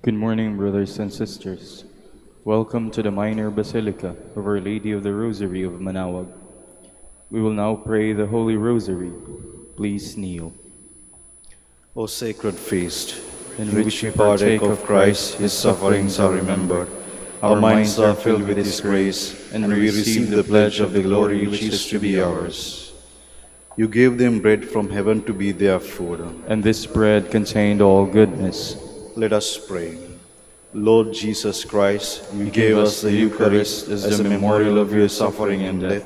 Good morning, brothers and sisters. Welcome to the Minor Basilica of Our Lady of the Rosary of Manaoag. We will now pray the Holy Rosary. Please kneel. O sacred feast, In in which we partake of Christ, his sufferings are remembered. Our minds are filled with his grace, and we receive the pledge of the glory which is to be ours. You gave them bread from heaven to be their food. And this bread contained all goodness. Let us pray. Lord Jesus Christ, you gave us the Eucharist as a memorial of your suffering and death.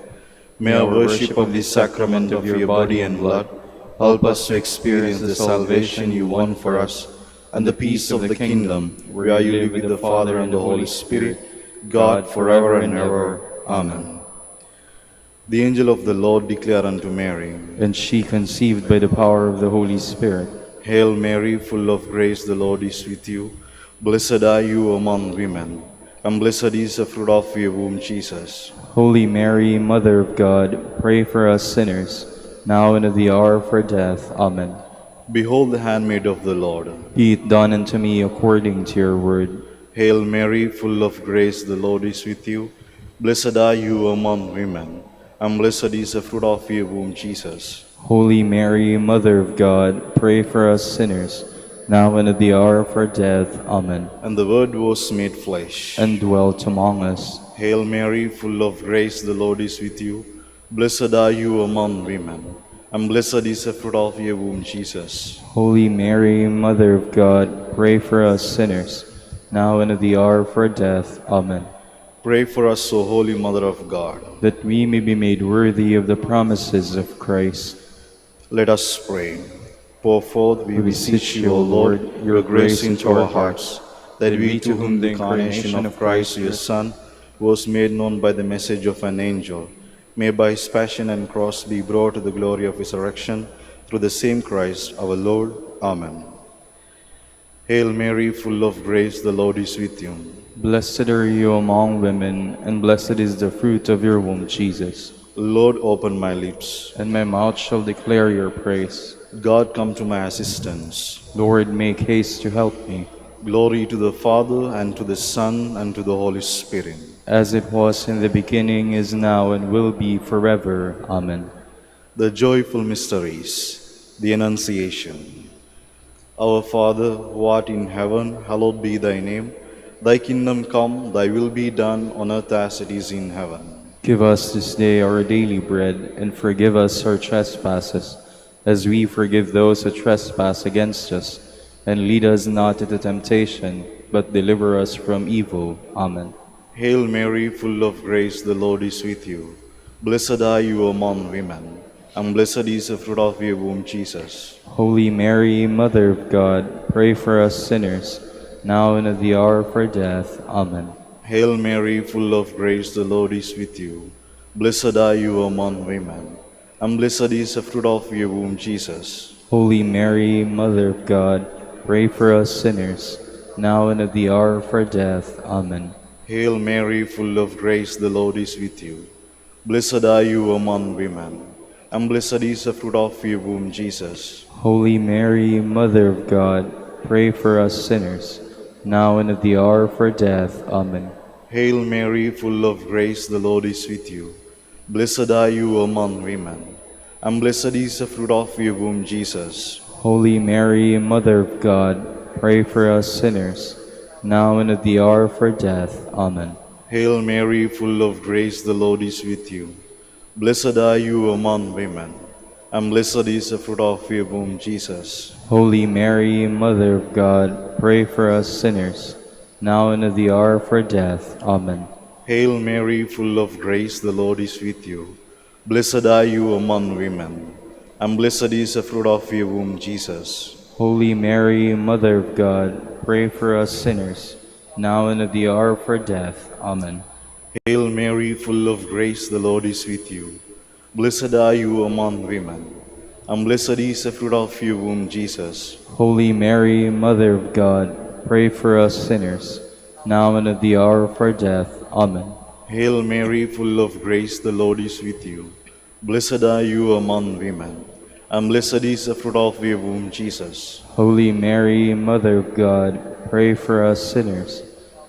May our worship of this sacrament of your body and blood help us to experience the salvation you won for us and the peace of the kingdom, where you live with the Father and the Holy Spirit, God forever and ever. Amen. The angel of the Lord declared unto Mary, And she conceived by the power of the Holy Spirit. Hail Mary, full of grace, the Lord is with you. Blessed are you among women, and blessed is the fruit of your womb, Jesus. Holy Mary, Mother of God, pray for us sinners, now and at the hour of our death. Amen. Behold the handmaid of the Lord. Be it done unto me according to your word. Hail Mary, full of grace, the Lord is with you. Blessed are you among women, and blessed is the fruit of your womb, Jesus. Holy Mary, Mother of God, pray for us sinners, now and at the hour of our death. Amen. And the Word was made flesh, And dwelt among us. Hail Mary, full of grace, the Lord is with you. Blessed are you among women, and blessed is the fruit of your womb, Jesus. Holy Mary, Mother of God, pray for us sinners, now and at the hour of our death. Amen. Pray for us, O Holy Mother of God, that we may be made worthy of the promises of Christ. Let us pray. Pour forth, we beseech you, O Lord, your grace into our hearts, that we, to whom the incarnation of Christ, your Son, was made known by the message of an angel, may by his passion and cross be brought to the glory of resurrection, through the same Christ our Lord. Amen. Hail Mary, full of grace, the Lord is with you. Blessed are you among women, and blessed is the fruit of your womb, Jesus. Lord, open my lips, And my mouth shall declare your praise. God, come to my assistance. Lord, make haste to help me. Glory to the Father, and to the Son, and to the Holy Spirit. As it was in the beginning, is now, and will be forever. Amen. The joyful mysteries, the Annunciation. Our Father, who art in heaven, hallowed be thy name. Thy kingdom come, thy will be done on earth as it is in heaven. Give us this day our daily bread, and forgive us our trespasses, as we forgive those who trespass against us. And lead us not into temptation, but deliver us from evil. Amen. Hail Mary, full of grace, the Lord is with you. Blessed are you among women, and blessed is the fruit of your womb, Jesus. Holy Mary, Mother of God, pray for us sinners, now and at the hour of our death. Amen. Hail Mary, full of grace, the Lord is with you. Blessed are you among women, and blessed is the fruit of your womb, Jesus. Holy Mary, Mother of God, pray for us sinners, now and at the hour of our death. Amen. Hail Mary, full of grace, the Lord is with you. Blessed are you among women, and blessed is the fruit of your womb, Jesus. Holy Mary, Mother of God, pray for us sinners, now and at the hour of our death. Amen. Hail Mary, full of grace, the Lord is with you. Blessed are you among women, and blessed is the fruit of your womb, Jesus. Holy Mary, Mother of God, pray for us sinners, now and at the hour of our death. Amen. Hail Mary, full of grace, the Lord is with you. Blessed are you among women, and blessed is the fruit of your womb, Jesus. Holy Mary, Mother of God, pray for us sinners, now and at the hour of our death. Amen. Hail Mary, full of grace, the Lord is with you. Blessed are you among women, and blessed is the fruit of your womb, Jesus. Holy Mary, Mother of God, pray for us sinners, now and at the hour of our death. Amen. Hail Mary, full of grace, the Lord is with you. Blessed are you among women, and blessed is the fruit of your womb, Jesus. Holy Mary, Mother of God, pray for us sinners, now and at the hour of our death. Amen. Hail Mary, full of grace, the Lord is with you. Blessed are you among women, and blessed is the fruit of your womb, Jesus. Holy Mary, Mother of God, pray for us sinners,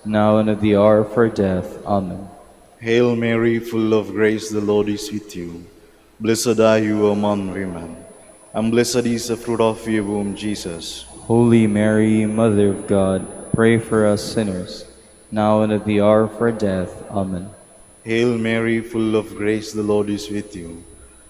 now and at the hour of our death. Amen. Hail Mary, full of grace, the Lord is with you. Blessed are you among women, and blessed is the fruit of your womb, Jesus. Holy Mary, Mother of God, pray for us sinners, now and at the hour of our death. Amen. Hail Mary, full of grace, the Lord is with you.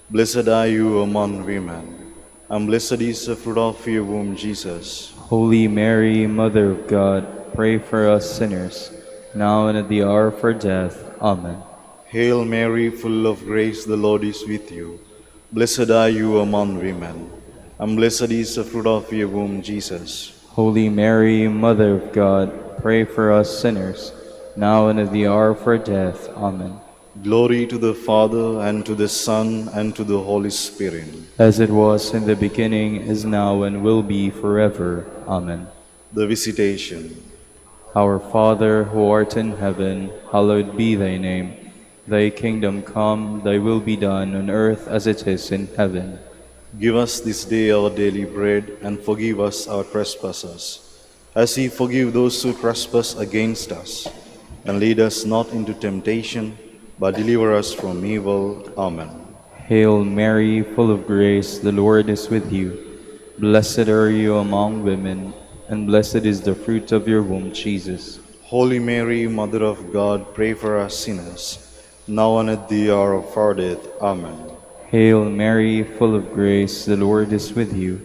Blessed are you among women, and blessed is the fruit of your womb, Jesus. Holy Mary, Mother of God, pray for us sinners, now and at the hour of our death. Amen. Hail Mary, full of grace, the Lord is with you. Blessed are you among women, and blessed is the fruit of your womb, Jesus. Holy Mary, Mother of God, pray for us sinners, now and at the hour of our death. Amen. Glory to the Father, and to the Son, and to the Holy Spirit. As it was in the beginning, is now, and will be forever. Amen. The Visitation. Our Father, who art in heaven, hallowed be thy name. Thy kingdom come, thy will be done on earth as it is in heaven. Give us this day our daily bread, and forgive us our trespasses, as we forgive those who trespass against us. And lead us not into temptation, but deliver us from evil. Amen. Hail Mary, full of grace, the Lord is with you. Blessed are you among women, and blessed is the fruit of your womb, Jesus. Holy Mary, Mother of God, pray for us sinners, now and at the hour of our death. Amen. Hail Mary, full of grace, the Lord is with you.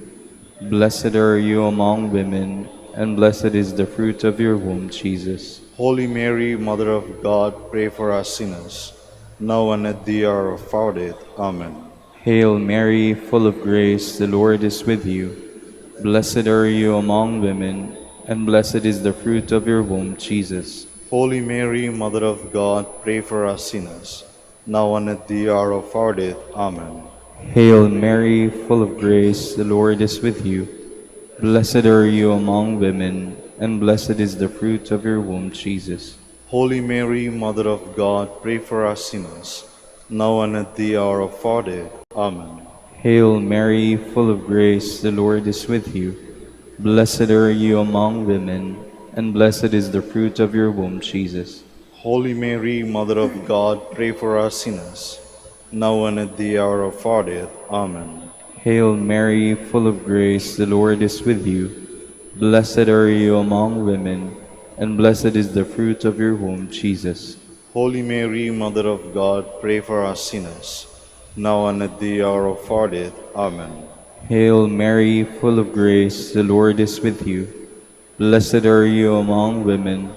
Blessed are you among women, and blessed is the fruit of your womb, Jesus. Holy Mary, Mother of God, pray for us sinners, now and at the hour of our death. Amen. Hail Mary, full of grace, the Lord is with you. Blessed are you among women, and blessed is the fruit of your womb, Jesus. Holy Mary, Mother of God, pray for us sinners, now and at the hour of our death. Amen. Hail Mary, full of grace, the Lord is with you. Blessed are you among women, and blessed is the fruit of your womb, Jesus. Holy Mary, Mother of God, pray for us sinners, now and at the hour of our death. Amen. Hail Mary, full of grace, the Lord is with you. Blessed are you among women, and blessed is the fruit of your womb, Jesus. Holy Mary, Mother of God, pray for us sinners, now and at the hour of our death. Amen. Hail Mary, full of grace, the Lord is with you. Blessed are you among women, and blessed is the fruit of your womb, Jesus. Holy Mary, Mother of God, pray for us sinners, now and at the hour of our death. Amen. Hail Mary, full of grace, the Lord is with you. Blessed are you among women,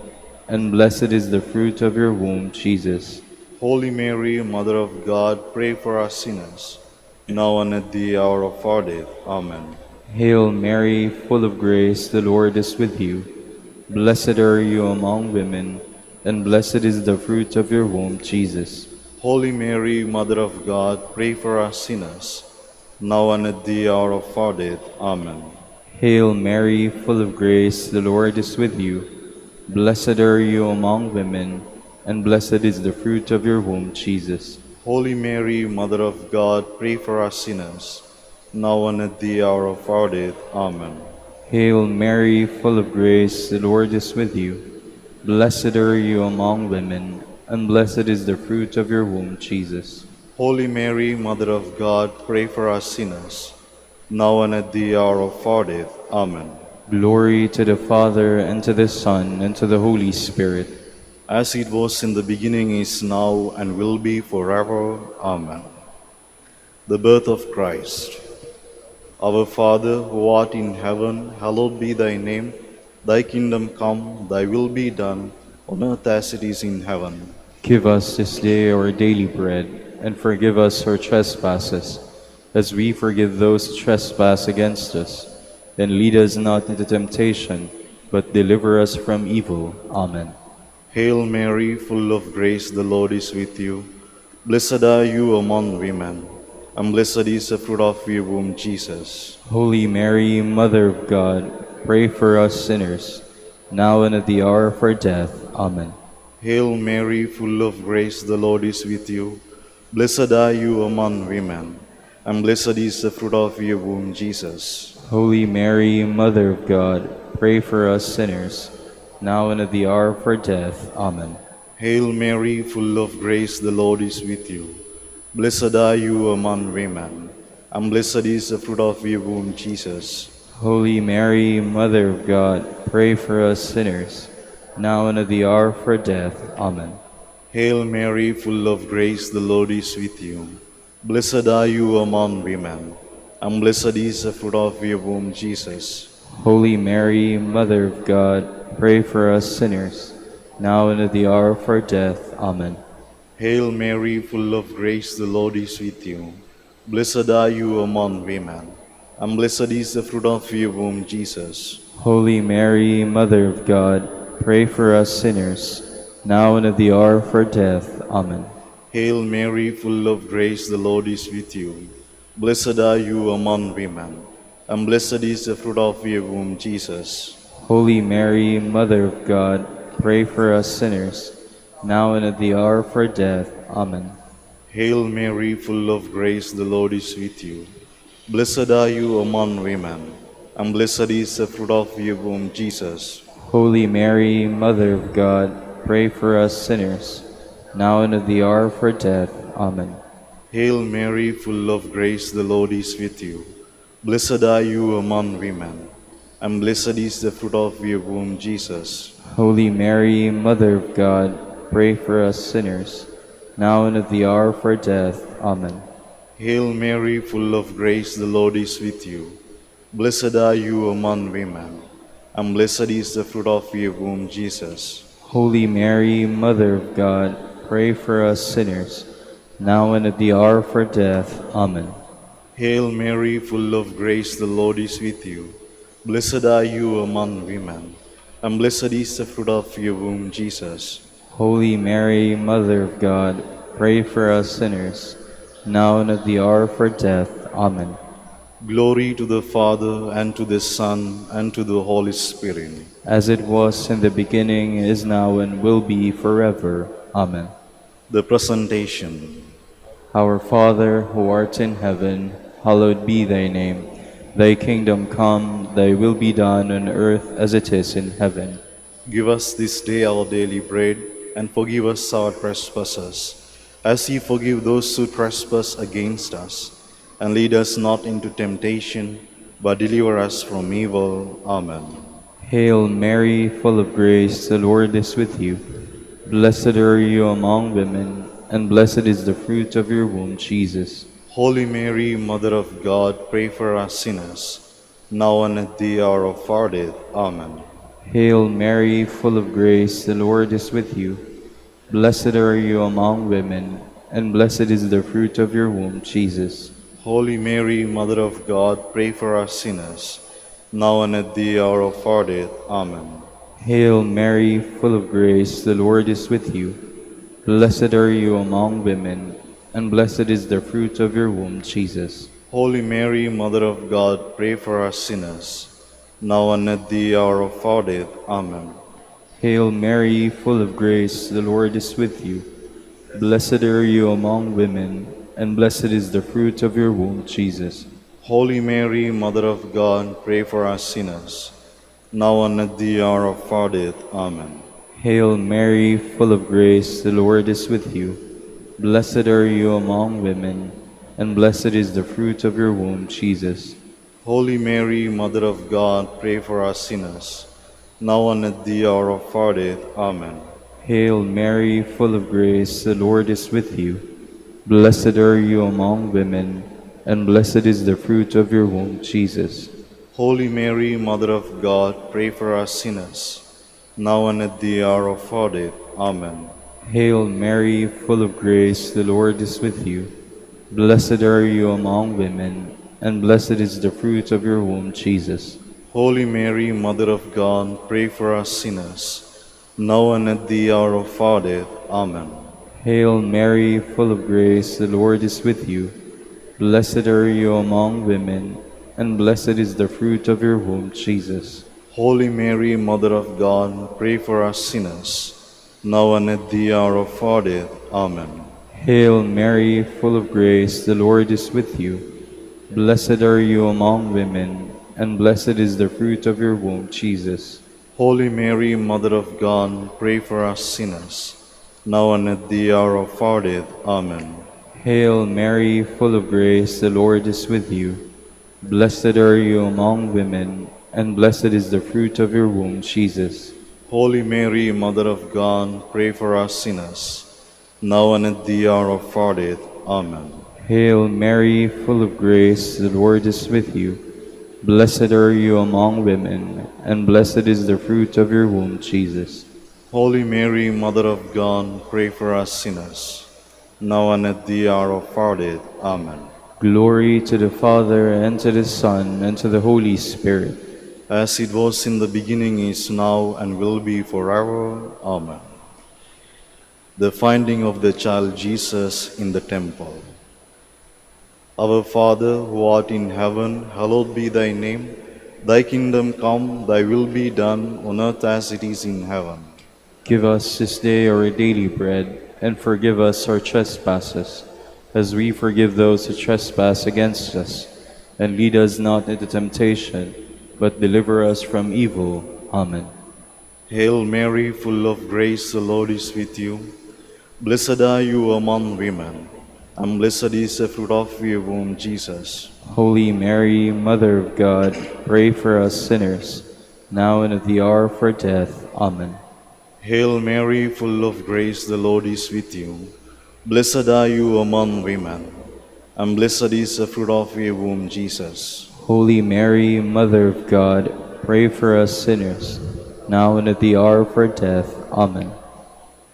and blessed is the fruit of your womb, Jesus. Holy Mary, Mother of God, pray for us sinners, now and at the hour of our death. Amen. Hail Mary, full of grace, the Lord is with you. Blessed are you among women, and blessed is the fruit of your womb, Jesus. Holy Mary, Mother of God, pray for us sinners, now and at the hour of our death. Amen. Hail Mary, full of grace, the Lord is with you. Blessed are you among women, and blessed is the fruit of your womb, Jesus. Holy Mary, Mother of God, pray for us sinners, now and at the hour of our death. Amen. Hail Mary, full of grace, the Lord is with you. Blessed are you among women, and blessed is the fruit of your womb, Jesus. Holy Mary, Mother of God, pray for us sinners, now and at the hour of our death. Amen. Glory to the Father, and to the Son, and to the Holy Spirit. As it was in the beginning, is now, and will be forever. Amen. The birth of Christ. Our Father, who art in heaven, hallowed be thy name. Thy kingdom come, thy will be done, on earth as it is in heaven. Give us this day our daily bread, and forgive us our trespasses, as we forgive those who trespass against us. And lead us not into temptation, but deliver us from evil. Amen. Hail Mary, full of grace, the Lord is with you. Blessed are you among women, and blessed is the fruit of your womb, Jesus. Holy Mary, Mother of God, pray for us sinners, now and at the hour of our death. Amen. Hail Mary, full of grace, the Lord is with you. Blessed are you among women, and blessed is the fruit of your womb, Jesus. Holy Mary, Mother of God, pray for us sinners, now and at the hour of our death. Amen. Hail Mary, full of grace, the Lord is with you. Blessed are you among women, and blessed is the fruit of your womb, Jesus. Holy Mary, Mother of God, pray for us sinners, now and at the hour of our death. Amen. Hail Mary, full of grace, the Lord is with you. Blessed are you among women, and blessed is the fruit of your womb, Jesus. Holy Mary, Mother of God, pray for us sinners, now and at the hour of our death. Amen. Hail Mary, full of grace, the Lord is with you. Blessed are you among women, and blessed is the fruit of your womb, Jesus. Holy Mary, Mother of God, pray for us sinners, now and at the hour of our death. Amen. Hail Mary, full of grace, the Lord is with you. Blessed are you among women, and blessed is the fruit of your womb, Jesus. Holy Mary, Mother of God, pray for us sinners, now and at the hour of our death. Amen. Hail Mary, full of grace, the Lord is with you. Blessed are you among women, and blessed is the fruit of your womb, Jesus. Holy Mary, Mother of God, pray for us sinners, now and at the hour of our death. Amen. Hail Mary, full of grace, the Lord is with you. Blessed are you among women, and blessed is the fruit of your womb, Jesus. Holy Mary, Mother of God, pray for us sinners, now and at the hour of our death. Amen. Hail Mary, full of grace, the Lord is with you. Blessed are you among women, and blessed is the fruit of your womb, Jesus. Holy Mary, Mother of God, pray for us sinners, now and at the hour of our death. Amen. Hail Mary, full of grace, the Lord is with you. Blessed are you among women, and blessed is the fruit of your womb, Jesus. Holy Mary, Mother of God, pray for us sinners, now and at the hour of our death. Amen. Glory to the Father, and to the Son, and to the Holy Spirit. As it was in the beginning, is now, and will be forever. Amen. The Presentation. Our Father, who art in heaven, hallowed be thy name. Thy kingdom come, thy will be done on earth as it is in heaven. Give us this day our daily bread, and forgive us our trespasses, as we forgive those who trespass against us. And lead us not into temptation, but deliver us from evil. Amen. Hail Mary, full of grace, the Lord is with you. Blessed are you among women, and blessed is the fruit of your womb, Jesus. Holy Mary, Mother of God, pray for us sinners, now and at the hour of our death. Amen. Hail Mary, full of grace, the Lord is with you. Blessed are you among women, and blessed is the fruit of your womb, Jesus. Holy Mary, Mother of God, pray for us sinners, now and at the hour of our death. Amen. Hail Mary, full of grace, the Lord is with you. Blessed are you among women, and blessed is the fruit of your womb, Jesus. Holy Mary, Mother of God, pray for us sinners, now and at the hour of our death. Amen. Hail Mary, full of grace, the Lord is with you. Blessed are you among women, and blessed is the fruit of your womb, Jesus. Holy Mary, Mother of God, pray for us sinners, now and at the hour of our death. Amen. Hail Mary, full of grace, the Lord is with you. Blessed are you among women, and blessed is the fruit of your womb, Jesus. Holy Mary, Mother of God, pray for us sinners, now and at the hour of our death. Amen. Hail Mary, full of grace, the Lord is with you. Blessed are you among women, and blessed is the fruit of your womb, Jesus. Holy Mary, Mother of God, pray for us sinners, now and at the hour of our death. Amen. Hail Mary, full of grace, the Lord is with you. Blessed are you among women, and blessed is the fruit of your womb, Jesus. Holy Mary, Mother of God, pray for us sinners, now and at the hour of our death. Amen. Hail Mary, full of grace, the Lord is with you. Blessed are you among women, and blessed is the fruit of your womb, Jesus. Holy Mary, Mother of God, pray for us sinners, now and at the hour of our death. Amen. Hail Mary, full of grace, the Lord is with you. Blessed are you among women, and blessed is the fruit of your womb, Jesus. Holy Mary, Mother of God, pray for us sinners, now and at the hour of our death. Amen. Hail Mary, full of grace, the Lord is with you. Blessed are you among women, and blessed is the fruit of your womb, Jesus. Holy Mary, Mother of God, pray for us sinners, now and at the hour of our death. Amen. Hail Mary, full of grace, the Lord is with you. Blessed are you among women, and blessed is the fruit of your womb, Jesus. Holy Mary, Mother of God, pray for us sinners, now and at the hour of our death. Amen. Glory to the Father, and to the Son, and to the Holy Spirit. As it was in the beginning, is now, and will be forever. Amen. The finding of the child Jesus in the temple. Our Father, who art in heaven, hallowed be thy name. Thy kingdom come, thy will be done, on earth as it is in heaven. Give us this day our daily bread, and forgive us our trespasses, as we forgive those who trespass against us. And lead us not into temptation, but deliver us from evil. Amen. Hail Mary, full of grace, the Lord is with you. Blessed are you among women, and blessed is the fruit of your womb, Jesus. Holy Mary, Mother of God, pray for us sinners, now and at the hour of our death. Amen. Hail Mary, full of grace, the Lord is with you. Blessed are you among women, and blessed is the fruit of your womb, Jesus. Holy Mary, Mother of God, pray for us sinners, now and at the hour of our death. Amen.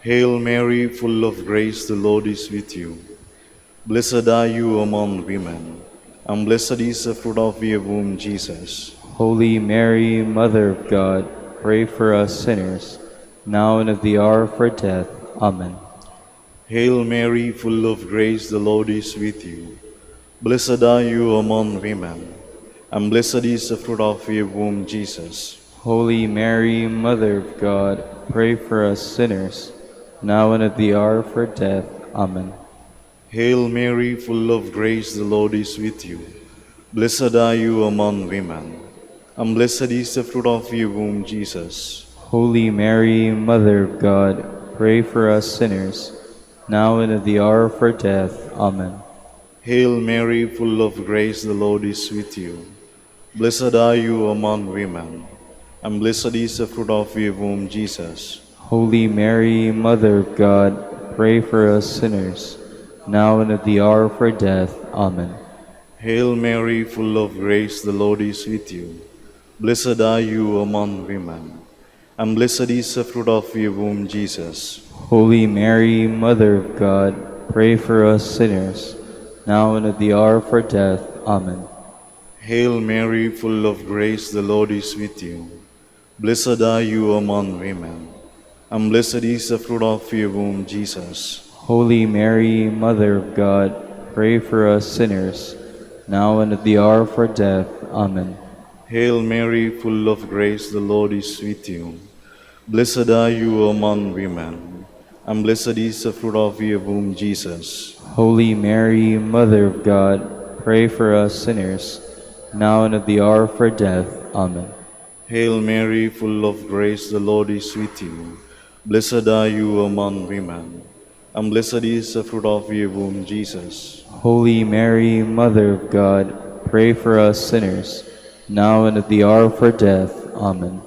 Hail Mary, full of grace, the Lord is with you. Blessed are you among women, and blessed is the fruit of your womb, Jesus. Holy Mary, Mother of God, pray for us sinners, now and at the hour of our death. Amen. Hail Mary, full of grace, the Lord is with you. Blessed are you among women, and blessed is the fruit of your womb, Jesus. Holy Mary, Mother of God, pray for us sinners, now and at the hour of our death. Amen. Hail Mary, full of grace, the Lord is with you. Blessed are you among women, and blessed is the fruit of your womb, Jesus. Holy Mary, Mother of God, pray for us sinners, now and at the hour of our death. Amen. Hail Mary, full of grace, the Lord is with you. Blessed are you among women, and blessed is the fruit of your womb, Jesus. Holy Mary, Mother of God, pray for us sinners, now and at the hour of our death. Amen. Hail Mary, full of grace, the Lord is with you. Blessed are you among women, and blessed is the fruit of your womb, Jesus. Holy Mary, Mother of God, pray for us sinners, now and at the hour of our death. Amen. Hail Mary, full of grace, the Lord is with you. Blessed are you among women, and blessed is the fruit of your womb, Jesus. Holy Mary, Mother of God, pray for us sinners, now and at the hour of our death. Amen. Hail Mary, full of grace, the Lord is with you. Blessed are you among women, and blessed is the fruit of your womb, Jesus. Holy Mary, Mother of God, pray for us sinners, now and at the hour of our death. Amen. Hail Mary, full of grace, the Lord is with you. Blessed are you among women, and blessed is the fruit of your womb, Jesus. Holy Mary, Mother of God, pray for us sinners, now and at the hour of our death. Amen.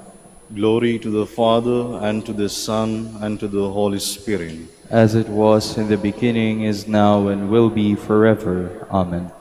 Glory to the Father, and to the Son, and to the Holy Spirit. As it was in the beginning, is now, and will be forever. Amen.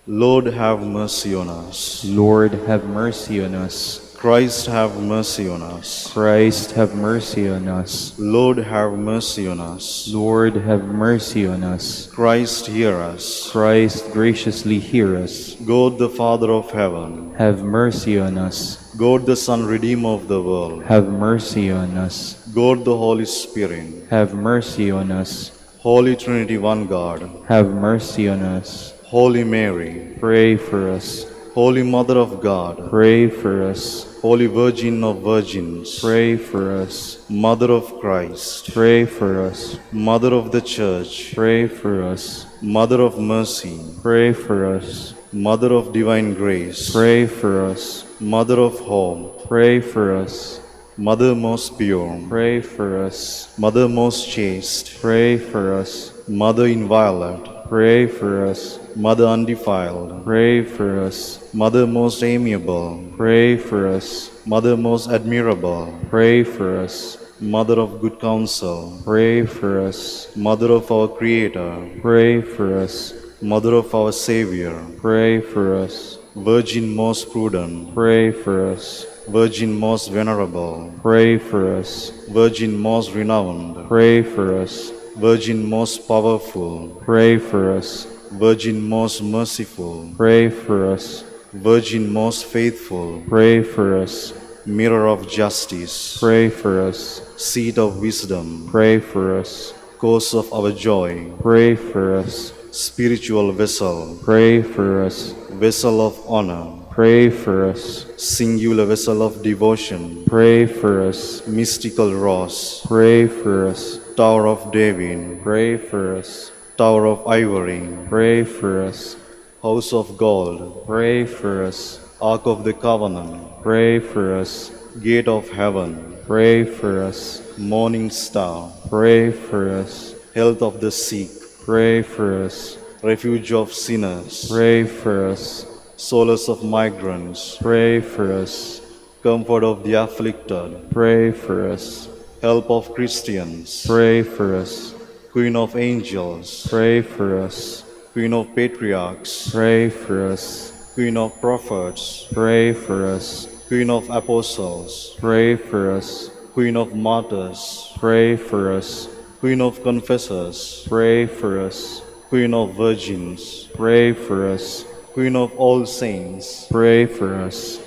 Lord, have mercy on us. Lord, have mercy on us. Christ, have mercy on us. Christ, have mercy on us. Lord, have mercy on us. Lord, have mercy on us. Christ, hear us. Christ, graciously hear us. God, the Father of heaven, Have mercy on us. God, the Son, Redeemer of the world, Have mercy on us. God, the Holy Spirit, Have mercy on us. Holy Trinity, one God, Have mercy on us. Holy Mary, Pray for us. Holy Mother of God, Pray for us. Holy Virgin of Virgins, Pray for us. Mother of Christ, Pray for us. Mother of the Church, Pray for us. Mother of Mercy, Pray for us. Mother of divine grace, pray for us. Mother of hope, Pray for us. Mother most pure, Pray for us. Mother most chaste, Pray for us. Mother inviolate, Pray for us. Mother undefiled, Pray for us. Mother most amiable, Pray for us. Mother most admirable, Pray for us. Mother of good counsel, Pray for us. Mother of our Creator, Pray for us. Mother of our Savior, Pray for us. Virgin most prudent, Pray for us. Virgin most venerable, Pray for us. Virgin most renowned, Pray for us. Virgin most powerful, Pray for us. Virgin most merciful, Pray for us. Virgin most faithful, Pray for us. Mirror of justice, Pray for us. Seat of wisdom, Pray for us. cause of our joy, Pray for us. spiritual vessel, Pray for us. vessel of honor, Pray for us. singular vessel of devotion, Pray for us. mystical rose, Pray for us. Tower of David, Pray for us. Tower of Ivory, Pray for us. House of Gold, Pray for us. Ark of the Covenant, Pray for us. Gate of Heaven, Pray for us. Morning Star, Pray for us. Health of the sick, Pray for us. Refuge of sinners, Pray for us. Solace of migrants, Pray for us. Comfort of the afflicted, Pray for us. Help of Christians, Pray for us. Queen of angels, Pray for us. Queen of patriarchs, Pray for us. Queen of prophets, Pray for us. Queen of apostles, Pray for us. Queen of martyrs, Pray for us. Queen of confessors, Pray for us. Queen of virgins, Pray for us. Queen of all saints, Pray for us.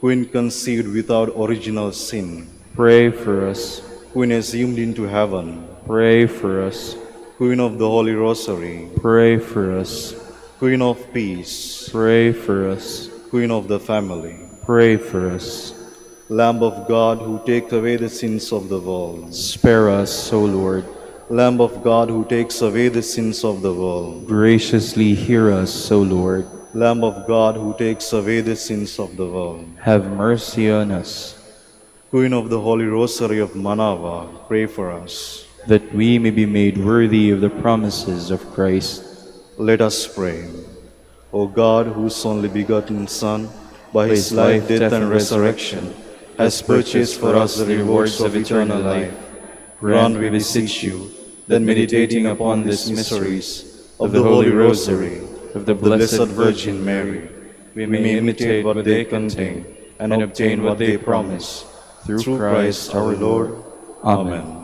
Queen conceived without original sin, Pray for us. Queen assumed into heaven, Pray for us. Queen of the Holy Rosary, Pray for us. Queen of peace, Pray for us. Queen of the family, Pray for us. Lamb of God who takes away the sins of the world, Spare us, O Lord. Lamb of God who takes away the sins of the world, Graciously hear us, O Lord. Lamb of God who takes away the sins of the world, Have mercy on us, Queen of the Holy Rosary of Manaoag, pray for us. that we may be made worthy of the promises of Christ. Let us pray. O God, whose only begotten Son, by his life, death, and resurrection, has purchased for us the rewards of eternal life, grant, we beseech you, that meditating upon these mysteries of the Holy Rosary of the Blessed Virgin Mary, we may imitate what they contain and obtain what they promise. Through Christ our Lord. Amen.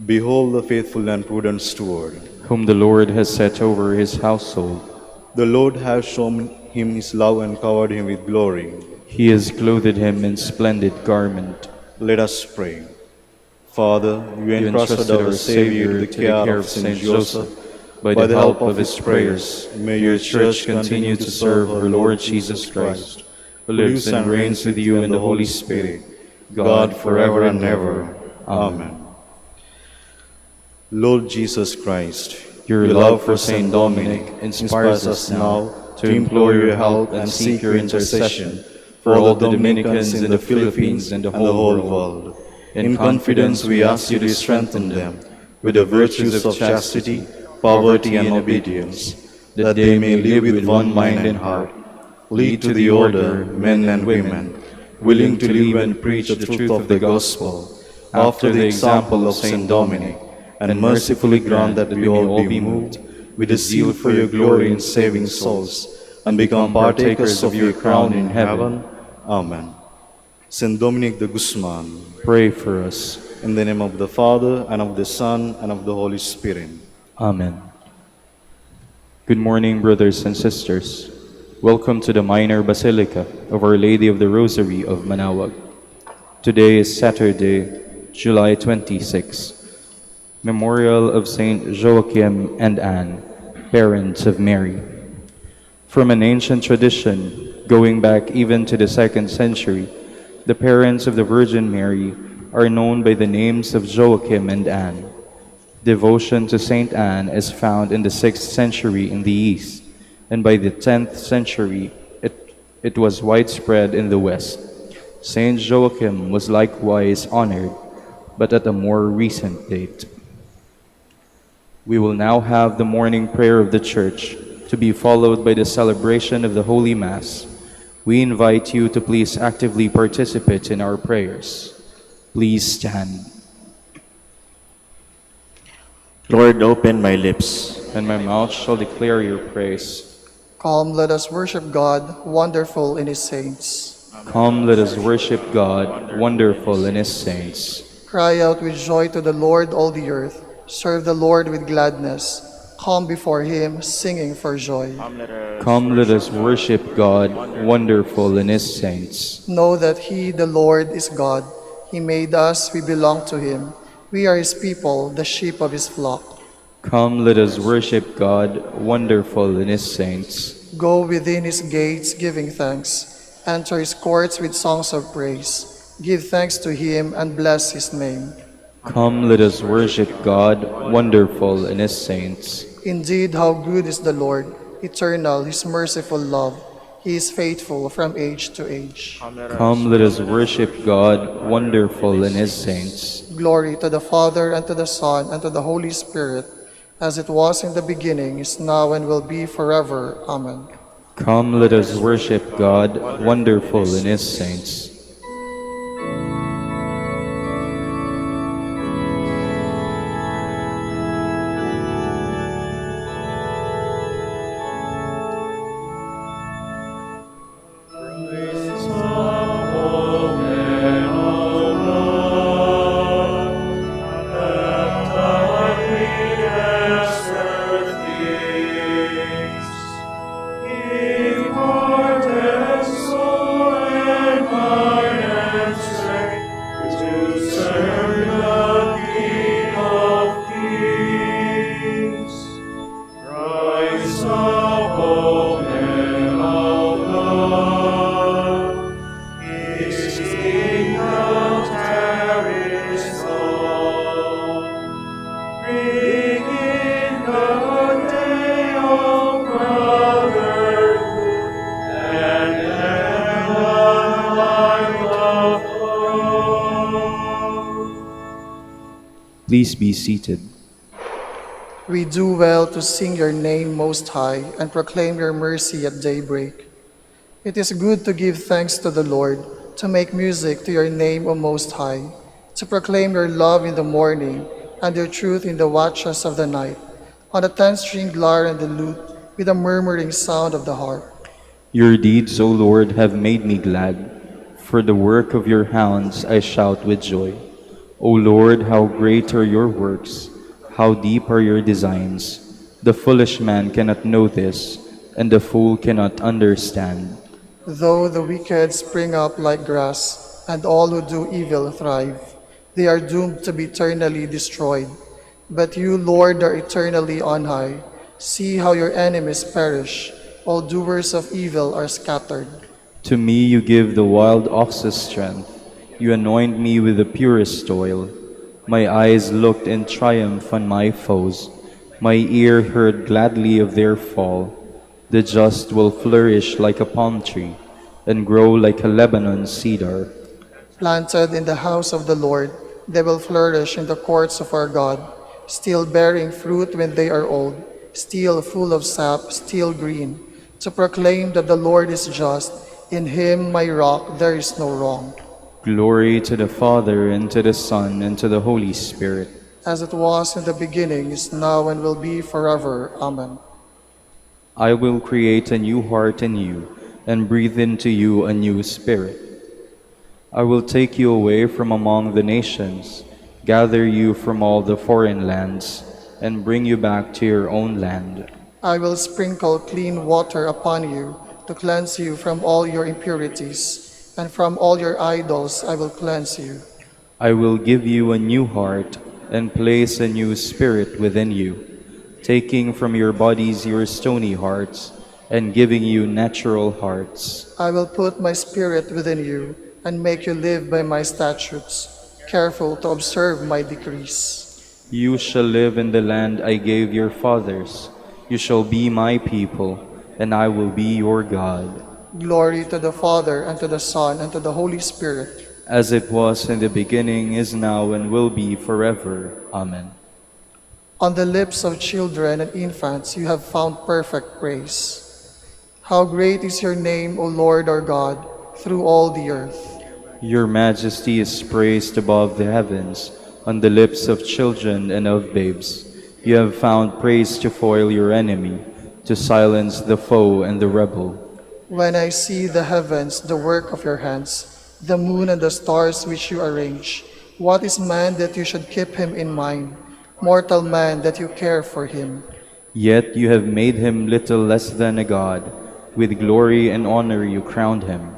Behold the faithful and prudent steward. Whom the Lord has set over his household. The Lord has shown him his love and covered him with glory. He has clothed him in splendid garment. Let us pray. Father, you entrusted our Savior to the care of Saint Joseph. By the help of his prayers, may your Church continue to serve her Lord Jesus Christ, who lives and reigns with you in the Holy Spirit, God forever and ever. Amen. Lord Jesus Christ, Your love for Saint Dominic inspires us now to implore your help and seek your intercession for all the Dominicans in the Philippines and the whole world. In confidence, we ask you to strengthen them with the virtues of chastity, poverty, and obedience, that they may live with one mind and heart. Lead to the order men and women, willing to live and preach the truth of the gospel, after the example of Saint Dominic, and mercifully grant that we all be moved with a zeal for your glory in saving souls, and become partakers of your crown in heaven. Amen. Saint Dominic de Guzman, Pray for us. in the name of the Father, and of the Son, and of the Holy Spirit. Amen. Good morning, brothers and sisters. Welcome to the Minor Basilica of Our Lady of the Rosary of Manaoag. Today is Saturday, July 26, Memorial of Saint Joachim and Anne, parents of Mary. From an ancient tradition, going back even to the 2nd century, the parents of the Virgin Mary are known by the names of Joachim and Anne. Devotion to Saint Anne is found in the 6th century in the East, and by the 10th century it was widespread in the West. Saint Joachim was likewise honored, but at a more recent date. We will now have the morning prayer of the Church, to be followed by the celebration of the Holy Mass. We invite you to please actively participate in our prayers. Please stand. Lord, open my lips. And my mouth shall declare your praise. Come, let us worship God, wonderful in his saints. Come, let us worship God, wonderful in his saints. Cry out with joy to the Lord, all the earth. Serve the Lord with gladness. Come before him, singing for joy. Come, let us worship God, wonderful in his saints. Know that he, the Lord, is God. He made us, we belong to him. We are his people, the sheep of his flock. Come, let us worship God, wonderful in his saints. Go within his gates, giving thanks. Enter his courts with songs of praise. Give thanks to him and bless his name. Come, let us worship God, wonderful in his saints. Indeed, how good is the Lord, eternal, his merciful love. He is faithful from age to age. Come, let us worship God, wonderful in his saints. Glory to the Father, and to the Son, and to the Holy Spirit, as it was in the beginning, is now, and will be forever. Amen. Come, let us worship God, wonderful in his saints. Please be seated. We do well to sing your name most high and proclaim your mercy at daybreak. It is good to give thanks to the Lord, to make music to your name, O Most High, to proclaim your love in the morning and your truth in the watches of the night, on the 10-stringed lyre and the lute, with the murmuring sound of the harp. Your deeds, O Lord, have made me glad. For the work of your hands I shout with joy. O Lord, how great are your works, how deep are your designs. The foolish man cannot know this, and the fool cannot understand. Though the wicked spring up like grass, and all who do evil thrive, they are doomed to be eternally destroyed. But you, Lord, are eternally on high. See how your enemies perish. All doers of evil are scattered. To me you give the wild ox's strength. You anoint me with the purest oil. My eyes looked in triumph on my foes. My ear heard gladly of their fall. The just will flourish like a palm tree and grow like a Lebanon cedar. Planted in the house of the Lord, they will flourish in the courts of our God, still bearing fruit when they are old, still full of sap, still green, to proclaim that the Lord is just. In him, my rock, there is no wrong. Glory to the Father, and to the Son, and to the Holy Spirit. As it was in the beginning, is now, and will be forever. Amen. I will create a new heart in you, and breathe into you a new spirit. I will take you away from among the nations, gather you from all the foreign lands, and bring you back to your own land. I will sprinkle clean water upon you, to cleanse you from all your impurities, and from all your idols I will cleanse you. I will give you a new heart, and place a new spirit within you, taking from your bodies your stony hearts, and giving you natural hearts. I will put my spirit within you, and make you live by my statutes, careful to observe my decrees. You shall live in the land I gave your fathers. You shall be my people, and I will be your God. Glory to the Father, and to the Son, and to the Holy Spirit. As it was in the beginning, is now, and will be forever. Amen. On the lips of children and infants you have found perfect praise. How great is your name, O Lord our God, through all the earth. Your majesty is praised above the heavens, on the lips of children and of babes. You have found praise to foil your enemy, to silence the foe and the rebel. When I see the heavens, the work of your hands, the moon and the stars which you arrange, what is man that you should keep him in mind, mortal man that you care for him? Yet you have made him little less than a god. With glory and honor you crowned him,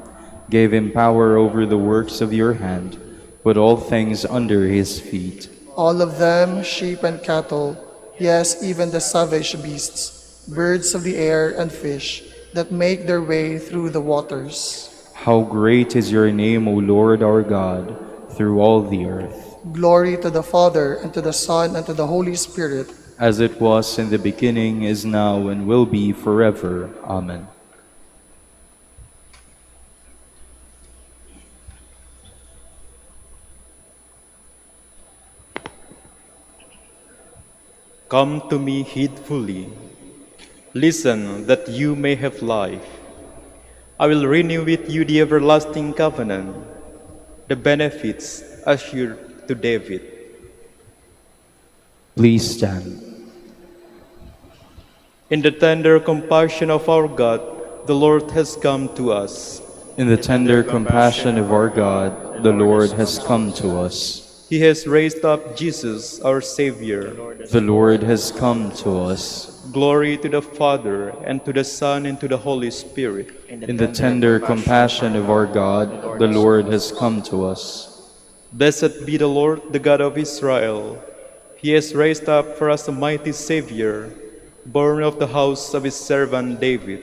gave him power over the works of your hand, put all things under his feet. All of them, sheep and cattle, yes, even the savage beasts, birds of the air and fish, that make their way through the waters. How great is your name, O Lord our God, through all the earth. Glory to the Father, and to the Son, and to the Holy Spirit. As it was in the beginning, is now, and will be forever. Amen. Come to me heedfully. Listen that you may have life. I will renew with you the everlasting covenant, the benefits assured to David. Please stand. In the tender compassion of our God, the Lord has come to us. In the tender compassion of our God, the Lord has come to us. He has raised up Jesus, our Savior. The Lord has come to us. Glory to the Father, and to the Son, and to the Holy Spirit. In the tender compassion of our God, the Lord has come to us. Blessed be the Lord, the God of Israel. He has raised up for us a mighty Savior, born of the house of his servant David.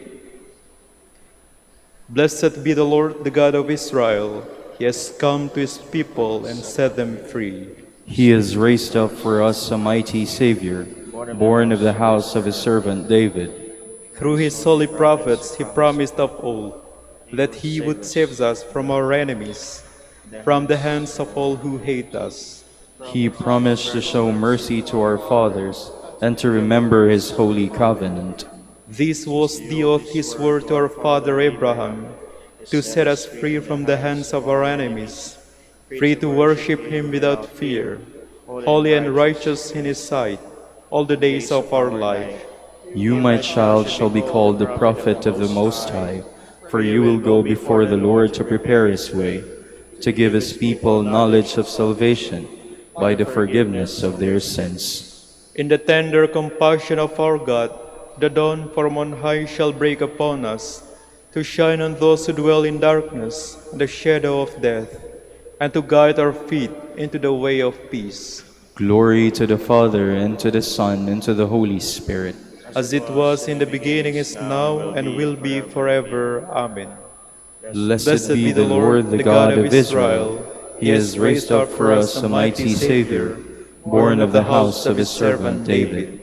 Blessed be the Lord, the God of Israel. He has come to his people and set them free. He has raised up for us a mighty Savior, born of the house of his servant David. Through his holy prophets he promised of old that he would save us from our enemies, from the hands of all who hate us. He promised to show mercy to our fathers and to remember his holy covenant. This was the oath he swore to our father Abraham, to set us free from the hands of our enemies, free to worship him without fear, holy and righteous in his sight, all the days of our life. You, my child, shall be called the prophet of the Most High, for you will go before the Lord to prepare his way, to give his people knowledge of salvation by the forgiveness of their sins. In the tender compassion of our God, the dawn from on high shall break upon us, to shine on those who dwell in darkness, the shadow of death, and to guide our feet into the way of peace. Glory to the Father, and to the Son, and to the Holy Spirit. As it was in the beginning, is now, and will be forever. Amen. Blessed be the Lord, the God of Israel. He has raised up for us a mighty Savior, born of the house of his servant David.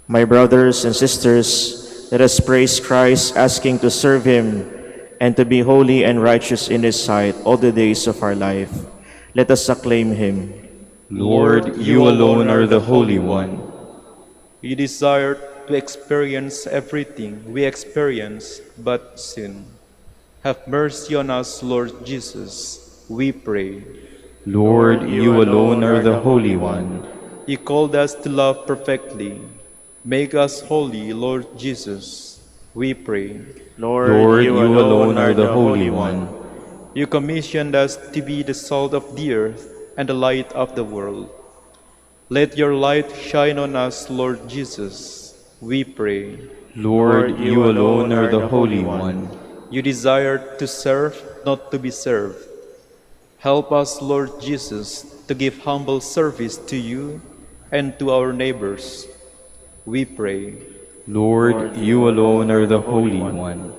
My brothers and sisters, let us praise Christ, asking to serve him and to be holy and righteous in his sight all the days of our life. Let us acclaim him. Lord, you alone are the Holy One. You desired to experience everything we experience but sin. Have mercy on us, Lord Jesus, we pray. Lord, you alone are the Holy One. You called us to love perfectly. Make us holy, Lord Jesus, we pray. Lord, you alone are the Holy One. You commissioned us to be the salt of the earth and the light of the world. Let your light shine on us, Lord Jesus, we pray. Lord, you alone are the Holy One. You desired to serve, not to be served. Help us, Lord Jesus, to give humble service to you and to our neighbors, we pray. Lord, you alone are the Holy One.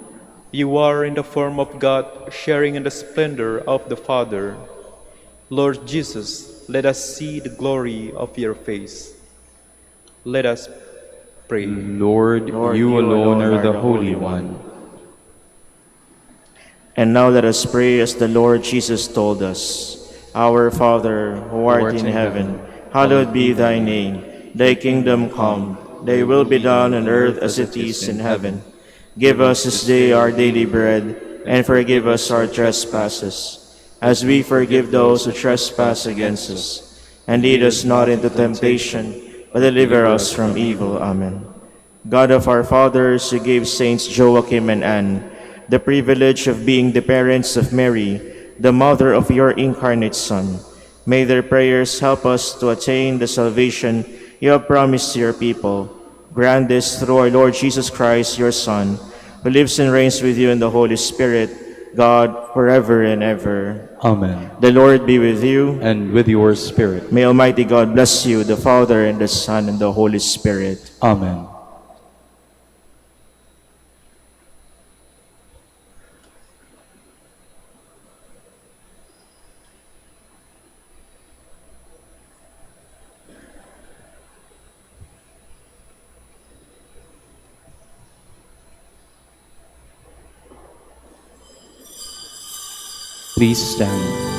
You are in the form of God, sharing in the splendor of the Father. Lord Jesus, let us see the glory of your face. Let us Pray. Lord, you alone are the Holy One. And now let us pray as the Lord Jesus told us. Our Father, who art in heaven, hallowed be thy name. Thy kingdom come, thy will be done on earth as it is in heaven. Give us this day our daily bread, and forgive us our trespasses, as we forgive those who trespass against us. And lead us not into temptation, but deliver us from evil. Amen. God of our fathers, who gave Saints Joachim and Anne the privilege of being the parents of Mary, the mother of your incarnate Son, may their prayers help us to attain the salvation you have promised to your people. Grant this through our Lord Jesus Christ, your Son, who lives and reigns with you in the Holy Spirit, God, forever and ever. Amen. The Lord be with you. And with your spirit. May Almighty God bless you, the Father, and the Son, and the Holy Spirit. Amen. Please stand.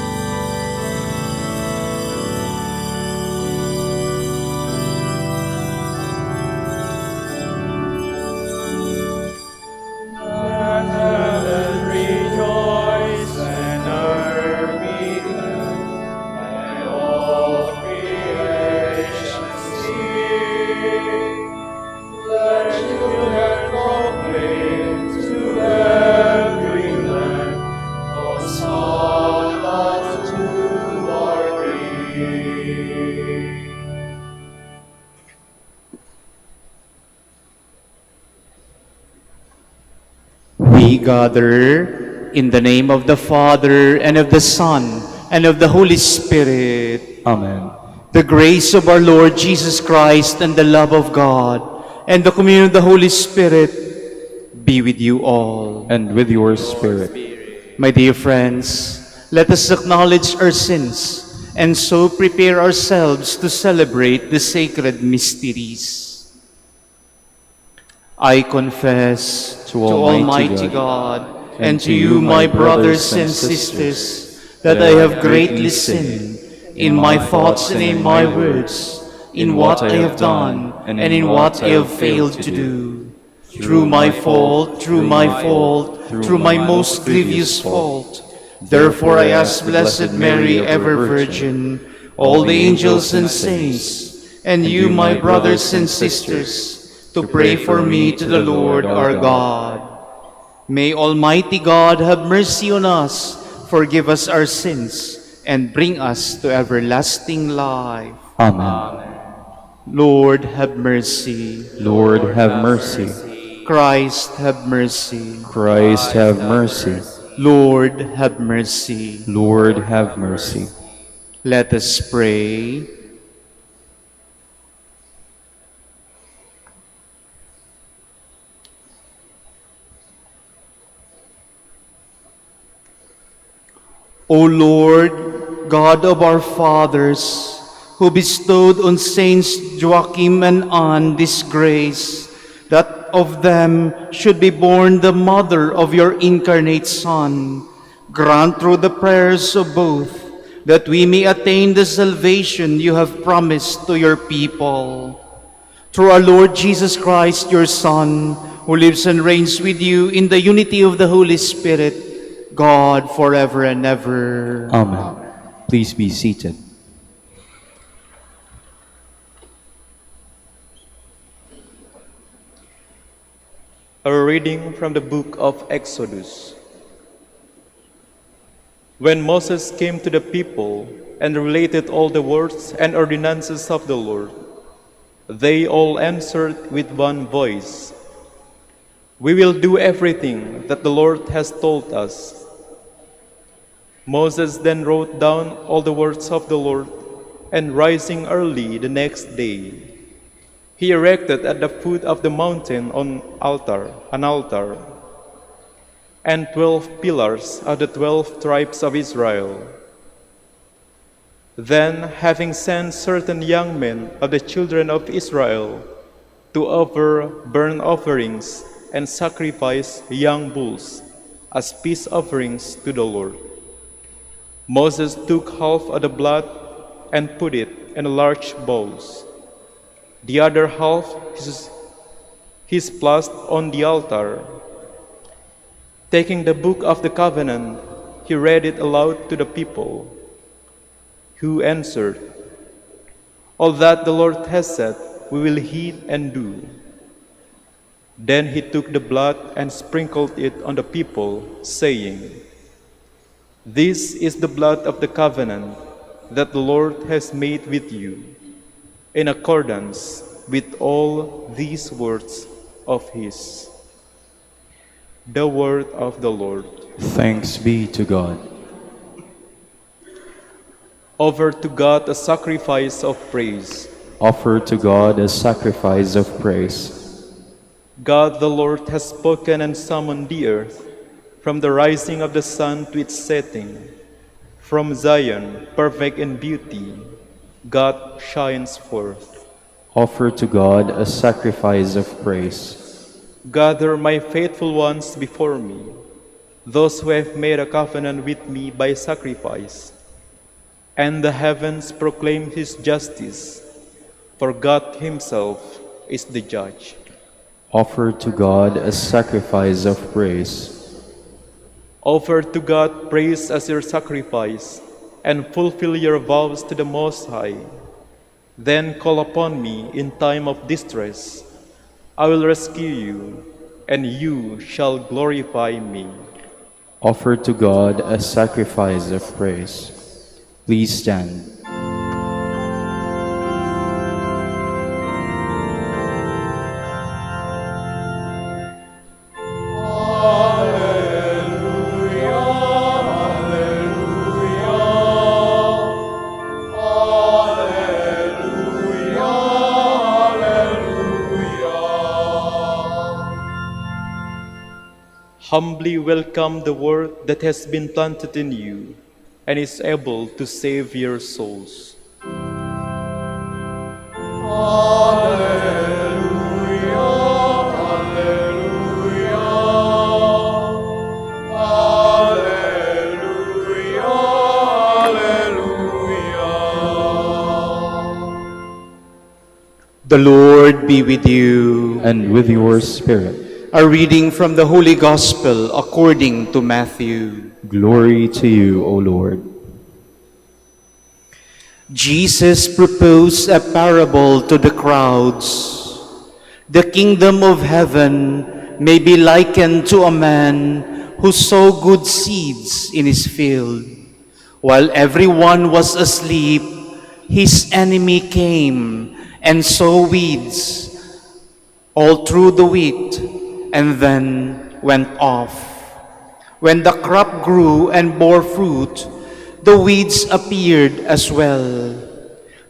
We gather in the name of the Father, and of the Son, and of the Holy Spirit. Amen. The grace of our Lord Jesus Christ, and the love of God, and the communion of the Holy Spirit be with you all. And with your spirit. My dear friends, let us acknowledge our sins, and so prepare ourselves to celebrate the sacred mysteries. I confess to Almighty God and to you, my brothers and sisters, that I have greatly sinned in my thoughts and in my words, in what I have done and in what I have failed to do. Through my fault, through my most grievous fault. Therefore I ask Blessed Mary, ever Virgin, all the angels and saints, and you, my brothers and sisters, to pray for me to the Lord our God. May Almighty God have mercy on us, forgive us our sins, and bring us to everlasting life. Amen. Lord, have mercy. Lord, have mercy. Christ, have mercy. Christ, have mercy. Lord, have mercy. Lord, have mercy. Let us pray. O Lord, God of our fathers, who bestowed on Saints Joachim and Anne this grace, that of them should be born the mother of your incarnate Son, grant through the prayers of both that we may attain the salvation you have promised to your people. Through our Lord Jesus Christ, your Son, who lives and reigns with you in the unity of the Holy Spirit, God, forever and ever. Amen. Please be seated. A reading from the book of Exodus. When Moses came to the people and related all the words and ordinances of the Lord, they all answered with one voice, "We will do everything that the Lord has told us." Moses then wrote down all the words of the Lord, and rising early the next day, he erected at the foot of the mountain an altar, and 12 pillars of the 12 tribes of Israel. Then, having sent certain young men of the children of Israel to offer burnt offerings and sacrifice young bulls as peace offerings to the Lord. Moses took half of the blood and put it in large bowls. The other half he splashed on the altar. Taking the book of the covenant, he read it aloud to the people, who answered, "All that the Lord has said, we will heed and do." Then he took the blood and sprinkled it on the people, saying, "This is the blood of the covenant that the Lord has made with you, in accordance with all these words of his." The word of the Lord. Thanks be to God. Offer to God a sacrifice of praise. Offer to God a sacrifice of praise. God the Lord has spoken and summoned the earth, from the rising of the sun to its setting. From Zion, perfect in beauty, God shines forth. Offer to God a sacrifice of praise. Gather my faithful ones before me, those who have made a covenant with me by sacrifice. And the heavens proclaim his justice, for God himself is the judge. Offer to God a sacrifice of praise. Offer to God praise as your sacrifice, and fulfill your vows to the Most High. Then call upon me in time of distress. I will rescue you, and you shall glorify me. Offer to God a sacrifice of praise. Please stand. Humbly welcome the word that has been planted in you and is able to save your souls. The Lord be with you. And with your spirit. A reading from the Holy Gospel according to Matthew. Glory to you, O Lord. Jesus proposed a parable to the crowds. The kingdom of heaven may be likened to a man who sowed good seeds in his field. While everyone was asleep, his enemy came and sowed weeds all through the wheat, and then went off. When the crop grew and bore fruit, the weeds appeared as well.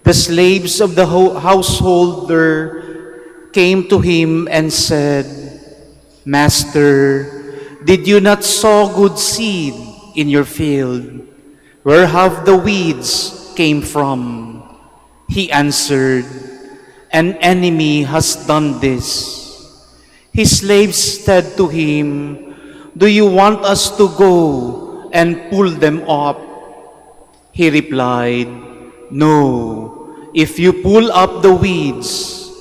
The slaves of the householder came to him and said, "Master, did you not sow good seed in your field? Where have the weeds came from?" He answered, "An enemy has done this." His slaves said to him, "Do you want us to go and pull them up?" He replied, "No. If you pull up the weeds,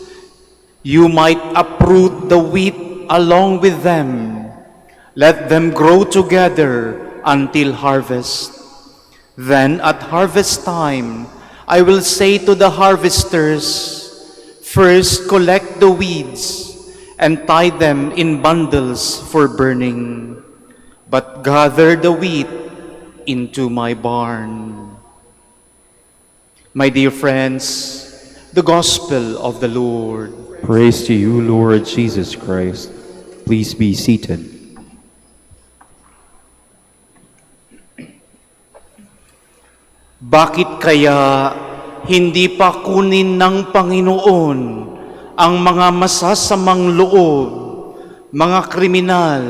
you might uproot the wheat along with them. Let them grow together until harvest. Then at harvest time, I will say to the harvesters, first collect the weeds and tie them in bundles for burning, but gather the wheat into my barn." My dear friends, the Gospel of the Lord. Praise to you, Lord Jesus Christ. Please be seated. Bakit kaya hindi pa kunin ng Panginoon ang mga masasamang loob, mga kriminal,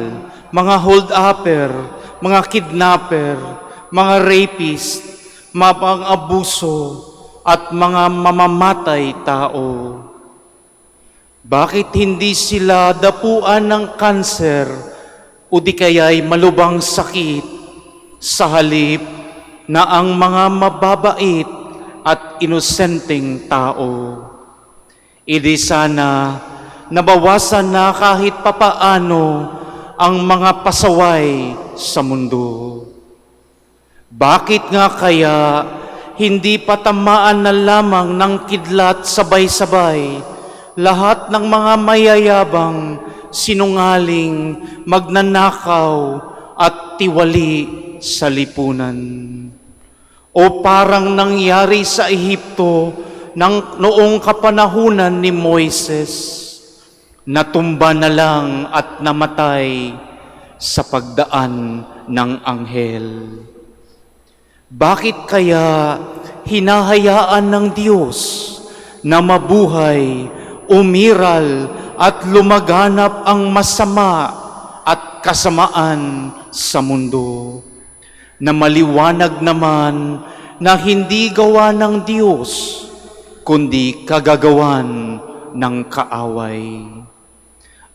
mga hold-upper, mga kidnapper, mga rapist, mga pang-abuso, at mga mamamatay tao? Bakit hindi sila dapuan ng kanser o di kaya'y malubang sakit sa halip na ang mga mababait at inosenteng tao? Idi sana nabawasan na kahit papaano ang mga pasaway sa mundo. Bakit nga kaya hindi patamaan na lamang ng kidlat sabay-sabay lahat ng mga mayayabang, sinungaling, magnanakaw at tiwali sa lipunan? O parang nangyari sa Ehipto noong kapanahunan ni Moises, natumba na lang at namatay sa pagdaan ng anghel. Bakit kaya hinahayaan ng Diyos na mabuhay, umiral at lumaganap ang masama at kasamaan sa mundo, na maliwanag naman na hindi gawa ng Diyos, kundi kagagawan ng kaaway?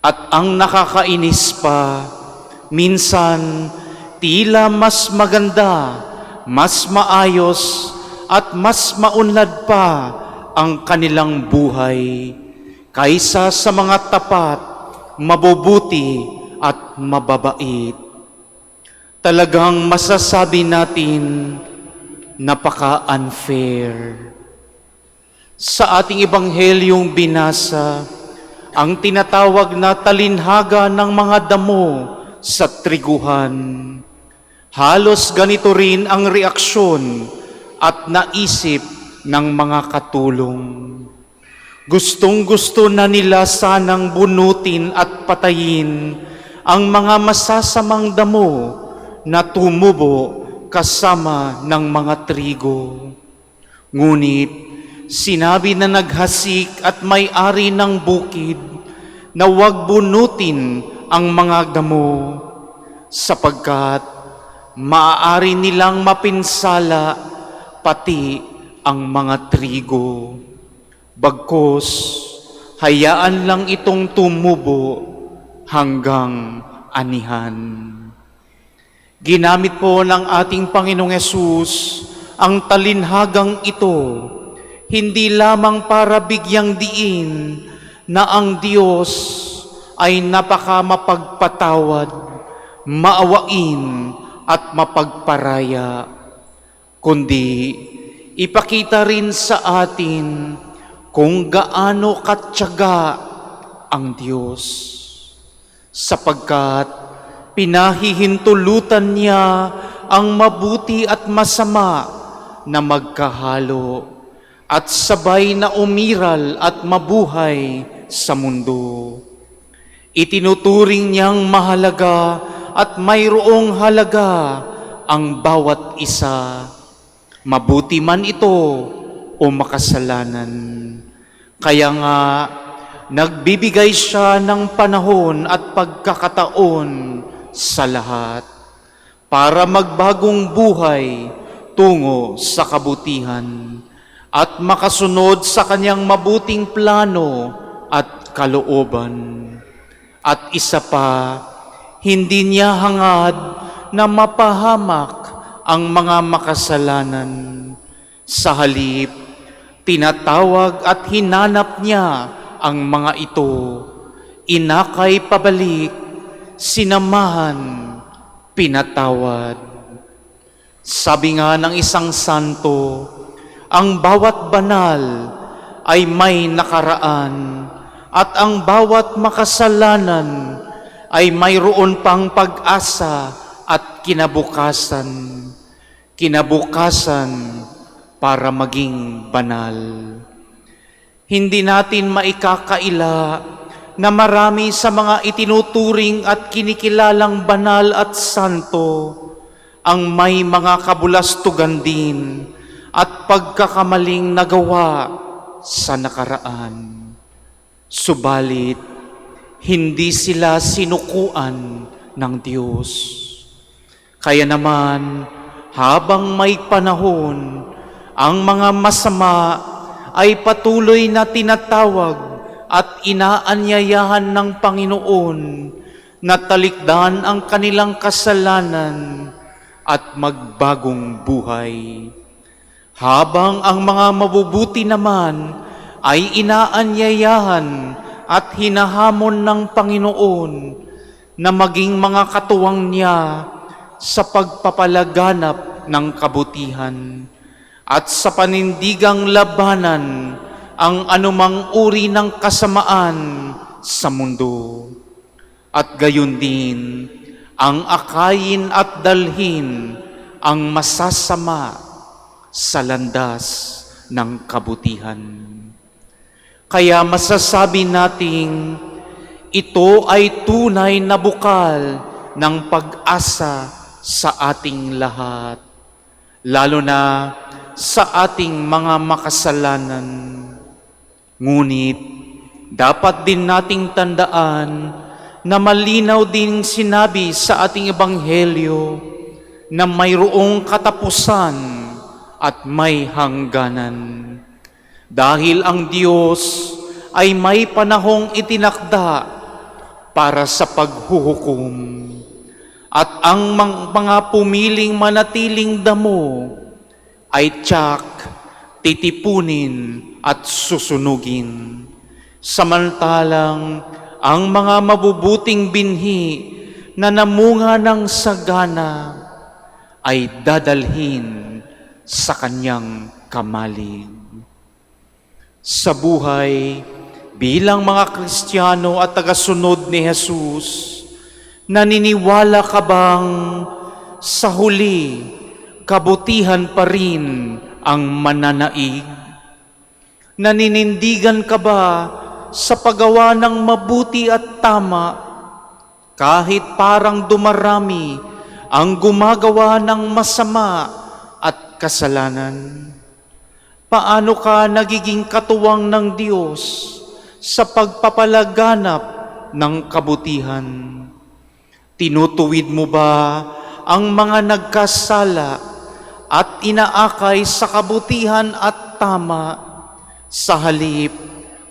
At ang nakakainis pa, minsan tila mas maganda, mas maayos at mas maunlad pa ang kanilang buhay kaysa sa mga tapat, mabubuti at mababait. Talagang masasabi natin, napaka-unfair. Sa ating ebanghelyong binasa, ang tinatawag na talinhaga ng mga damo sa triguhan. Halos ganito rin ang reaksyon at naisip ng mga katulong. Gustong-gusto na nila sanang bunutin at patayin ang mga masasamang damo na tumubo kasama ng mga trigo. Ngunit sinabi na naghasik at may-ari ng bukid na huwag bunutin ang mga damo, sapagkat maaari nilang mapinsala pati ang mga trigo. Bagkus, hayaan lang itong tumubo hanggang anihan. Ginamit po ng ating Panginoong Hesus ang talinhagang ito hindi lamang para bigyang diin na ang Diyos ay napaka mapagpatawad, maawain at mapagparaya, kundi ipakita rin sa atin kung gaano katyaga ang Diyos, sapagkat pinahihintulutan niya ang mabuti at masama na magkahalo at sabay na umiral at mabuhay sa mundo. Itinuturing niyang mahalaga at mayroong halaga ang bawat isa, mabuti man ito o makasalanan. Kaya nga, nagbibigay siya ng panahon at pagkakataon sa lahat para magbagong buhay tungo sa kabutihan at makasunod sa kanyang mabuting plano at kalooban. At isa pa, hindi niya hangad na mapahamak ang mga makasalanan. Sa halip, tinatawag at hinanap niya ang mga ito, inakay pabalik, sinamahan, pinatawad. Sabi nga ng isang santo, ang bawat banal ay may nakaraan at ang bawat makasalanan ay mayroon pang pag-asa at kinabukasan. Kinabukasan para maging banal. Hindi natin maikakaila na marami sa mga itinuturing at kinikilalang banal at santo ang may mga kabulastugan din at pagkakamaling nagawa sa nakaraan. Subalit, hindi sila sinukuan ng Diyos. Kaya naman, habang may panahon, ang mga masama ay patuloy na tinatawag at inaanyayahan ng Panginoon na talikdan ang kanilang kasalanan at magbagong buhay. Habang ang mga mabubuti naman ay inaanyayahan at hinahamon ng Panginoon na maging mga katuwang niya sa pagpapalaganap ng kabutihan at sa panindigang labanan ang anumang uri ng kasamaan sa mundo. At gayon din, ang akayin at dalhin ang masasama sa landas ng kabutihan. Kaya masasabi nating ito ay tunay na bukal ng pag-asa sa ating lahat, lalo na sa ating mga makasalanan. Ngunit dapat din nating tandaan na malinaw din sinabi sa ating ebanghelyo na mayroong katapusan at may hangganan. Dahil ang Diyos ay may panahong itinakda para sa paghuhukom. At ang mga pumiling manatiling damo ay tiyak, titipunin at susunugin. Samantalang ang mga mabubuting binhi na namunga ng sagana ay dadalhin sa kanyang kamalig. Sa buhay, bilang mga Kristiyano at tagasunod ni Jesus, naniniwala ka bang sa huli, kabutihan pa rin ang mananaig? Naninindigan ka ba sa paggawa ng mabuti at tama, kahit parang dumarami ang gumagawa ng masama at kasalanan? Paano ka nagiging katuwang ng Diyos sa pagpapalaganap ng kabutihan? Tinutuwid mo ba ang mga nagkasala at inaakay sa kabutihan at tama sa halip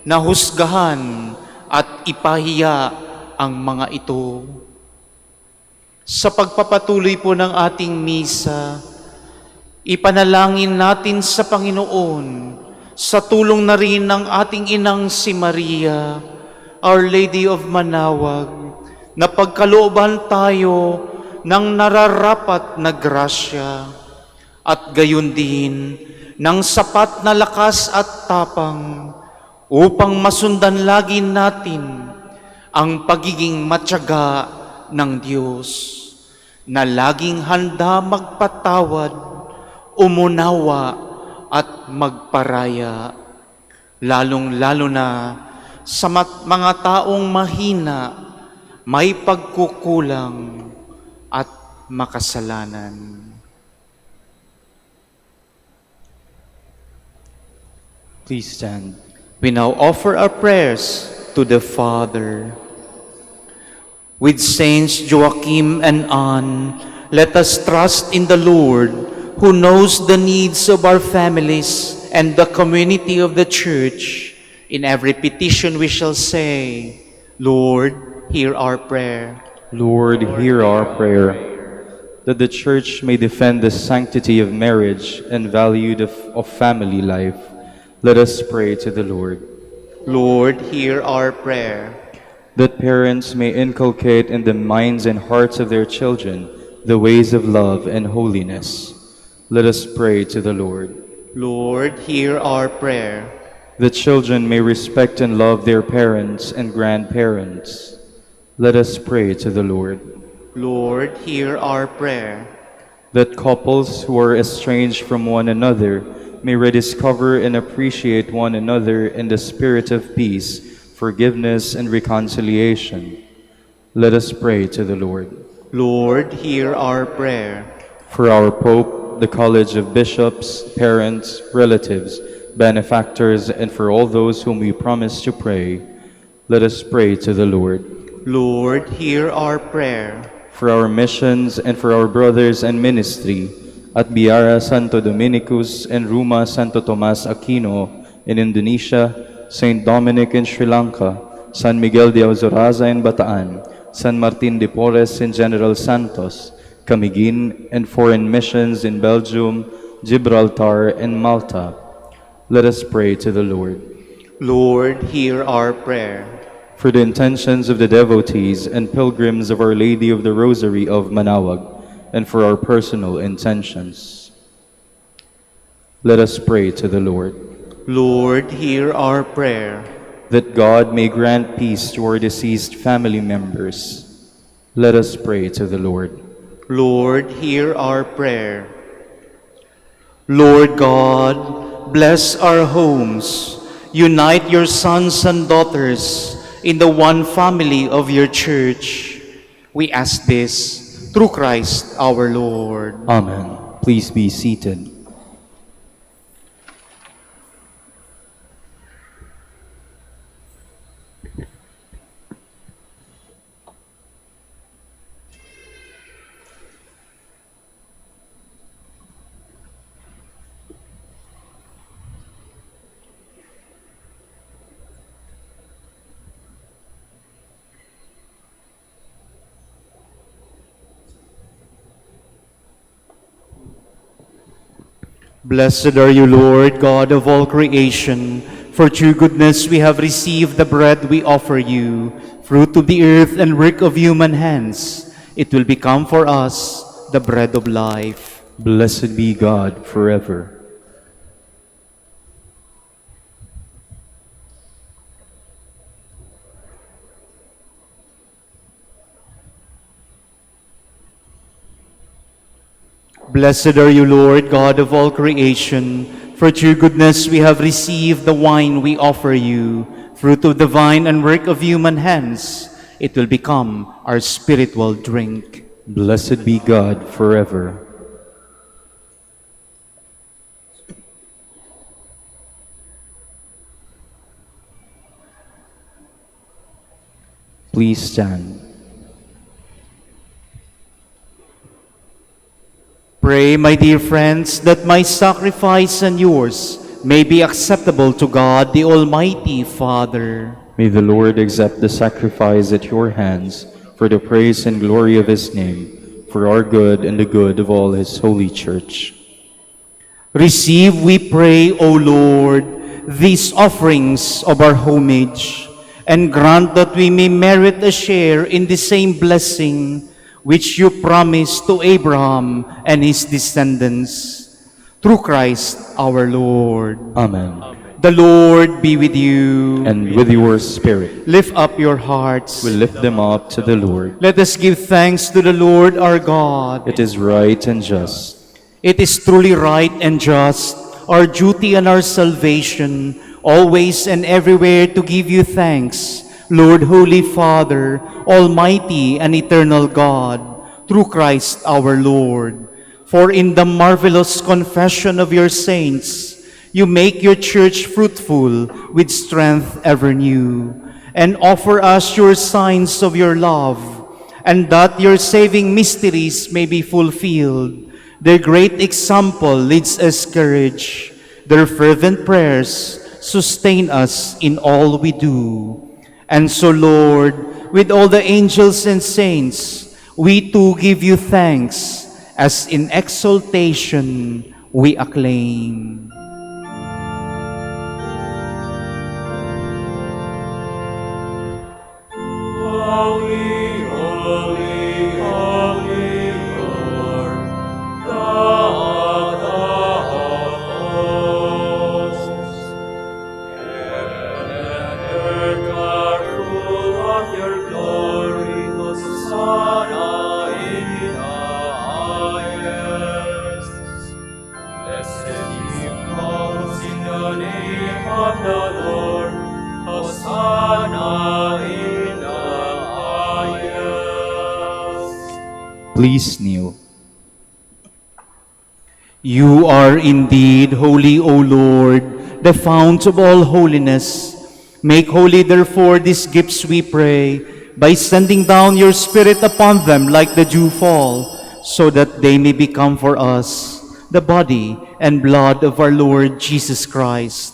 na husgahan at ipahiya ang mga ito? Sa pagpapatuloy po ng ating misa, ipanalangin natin sa Panginoon sa tulong na rin ng ating inang si Maria, Our Lady of Manaoag, na pagkalooban tayo ng nararapat na grasya at gayon din ng sapat na lakas at tapang upang masundan lagi natin ang pagiging matyaga ng Diyos na laging handa magpatawad, umunawa at magparaya, lalong-lalo na sa mga taong mahina, may pagkukulang at makasalanan. Please stand. We now offer our prayers to the Father. With Saints Joachim and Anne, let us trust in the Lord, who knows the needs of our families and the community of the Church. In every petition we shall say, Lord, hear our prayer. Lord, hear our prayer. That the Church may defend the sanctity of marriage and value of family life, let us pray to the Lord. Lord, hear our prayer. That parents may inculcate in the minds and hearts of their children the ways of love and holiness, let us pray to the Lord. Lord, hear our prayer. That children may respect and love their parents and grandparents, let us pray to the Lord. Lord, hear our prayer. That couples who are estranged from one another may rediscover and appreciate one another in the spirit of peace, forgiveness, and reconciliation, let us pray to the Lord. Lord, hear our prayer. For our Pope, the College of Bishops, parents, relatives, benefactors, and for all those whom we promise to pray, let us pray to the Lord. Lord, hear our prayer. For our missions and for our brothers and ministry at Biara Santo Dominicus and Ruma Santo Tomas Aquino in Indonesia, Saint Dominic in Sri Lanka, San Miguel de Azoraza in Bataan, San Martin de Porres in General Santos, Camiguin and foreign missions in Belgium, Gibraltar, and Malta. Let us pray to the Lord. Lord, hear our prayer. For the intentions of the devotees and pilgrims of Our Lady of the Rosary of Manaoag, and for our personal intentions. Let us pray to the Lord. Lord, hear our prayer. That God may grant peace to our deceased family members. Let us pray to the Lord. Lord, hear our prayer. Lord God, bless our homes. Unite your sons and daughters in the one family of your church. We ask this through Christ our Lord. Amen. Please be seated. Blessed are you, Lord, God of all creation. For true goodness we have received the bread we offer you, fruit of the earth and work of human hands. It will become for us the bread of life. Blessed be God forever. Blessed are you, Lord, God of all creation. For true goodness we have received the wine we offer you, fruit of the vine and work of human hands. It will become our spiritual drink. Blessed be God forever. Please stand. Pray, my dear friends, that my sacrifice and yours may be acceptable to God, the Almighty Father. May the Lord accept the sacrifice at your hands for the praise and glory of his name, for our good and the good of all his holy church. Receive, we pray, O Lord, these offerings of our homage, and grant that we may merit a share in the same blessing which you promised to Abraham and his descendants. Through Christ our Lord. Amen. The Lord be with you. And with your spirit, Lift up your hearts. we lift them up to the Lord. Let us give thanks to the Lord our God. It is right and just. It is truly right and just, our duty and our salvation, always and everywhere to give you thanks, Lord, Holy Father, Almighty and eternal God, through Christ our Lord. For in the marvelous confession of your saints, you make your church fruitful with strength ever new, and offer us your signs of your love, and that your saving mysteries may be fulfilled. Their great example leads us courage. Their fervent prayers sustain us in all we do. And so, Lord, with all the angels and saints, we too give you thanks, as in exaltation we acclaim. Holy, holy, holy Lord, God of hosts. Heaven and earth are full of your glory. Hosanna in the highest. Blessed he comes in the name of the Lord. Hosanna in the highest. Please kneel. You are indeed holy, O Lord, the fount of all holiness. Make holy, therefore, these gifts, we pray, by sending down your Spirit upon them like the dew fall, so that they may become for us the body and blood of our Lord Jesus Christ.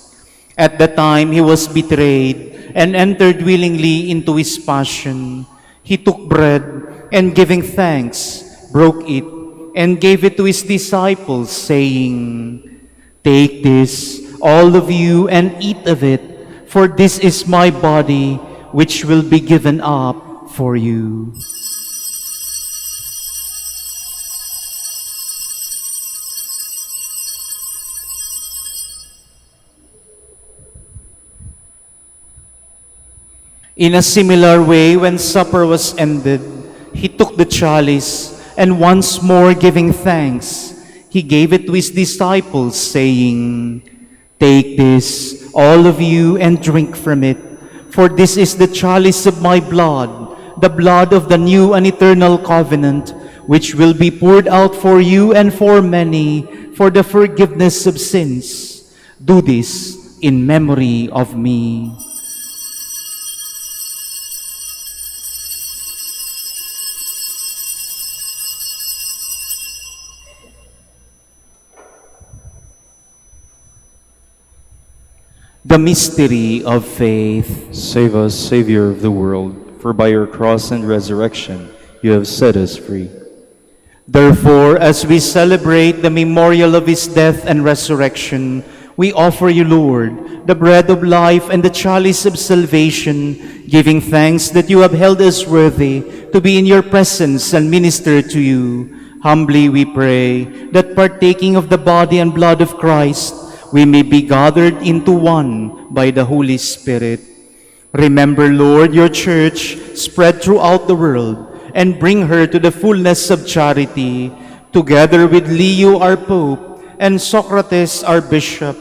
At the time he was betrayed and entered willingly into his passion, he took bread and giving thanks, broke it and gave it to his disciples, saying, "Take this, all of you, and eat of it, for this is my body, which will be given up for you." In a similar way, when supper was ended, he took the chalice, and once more giving thanks, he gave it to his disciples, saying, "Take this, all of you, and drink from it, for this is the chalice of my blood, the blood of the new and eternal covenant, which will be poured out for you and for many for the forgiveness of sins. Do this in memory of me." The mystery of faith. Save us, Savior of the world, for by your cross and resurrection you have set us free. Therefore, as we celebrate the memorial of his death and resurrection, we offer you, Lord, the bread of life and the chalice of salvation, giving thanks that you have held us worthy to be in your presence and minister to you. Humbly we pray that partaking of the body and blood of Christ, we may be gathered into one by the Holy Spirit. Remember, Lord, your church spread throughout the world, and bring her to the fullness of charity, together with Leo our Pope, and Socrates our Bishop,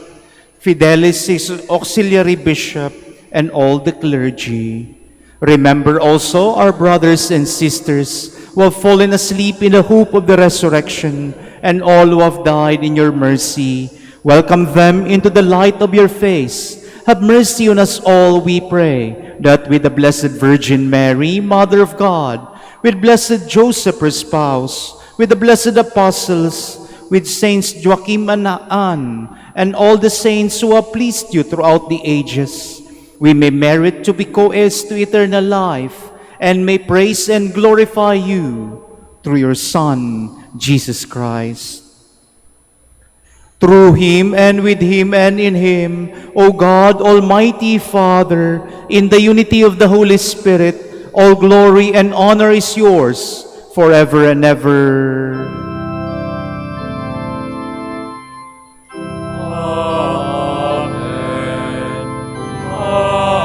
Fidelis his auxiliary bishop, and all the clergy. Remember also our brothers and sisters who have fallen asleep in the hope of the resurrection, and all who have died in your mercy. Welcome them into the light of your face. Have mercy on us all, we pray, that with the Blessed Virgin Mary, Mother of God, with blessed Joseph, her spouse, with the blessed apostles, with Saints Joachim and Anne, and all the saints who have pleased you throughout the ages, we may merit to be co-heirs to eternal life, and may praise and glorify you through your Son, Jesus Christ. Through him, and with him, and in him, O God, Almighty Father, in the unity of the Holy Spirit, all glory and honor is yours forever and ever. Amen. Amen.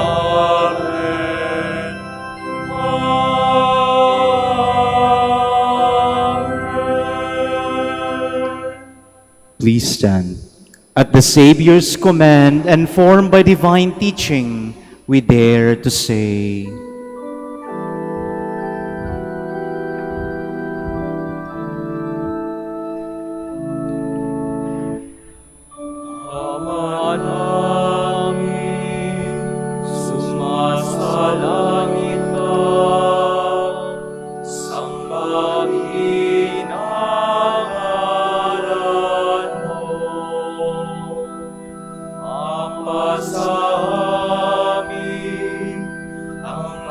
Amen. Please stand. At the Savior's command and formed by divine teaching, we dare to say, Ama namin, sumasalangit ka, sambahin ang ngalan mo. Mapasa amin ang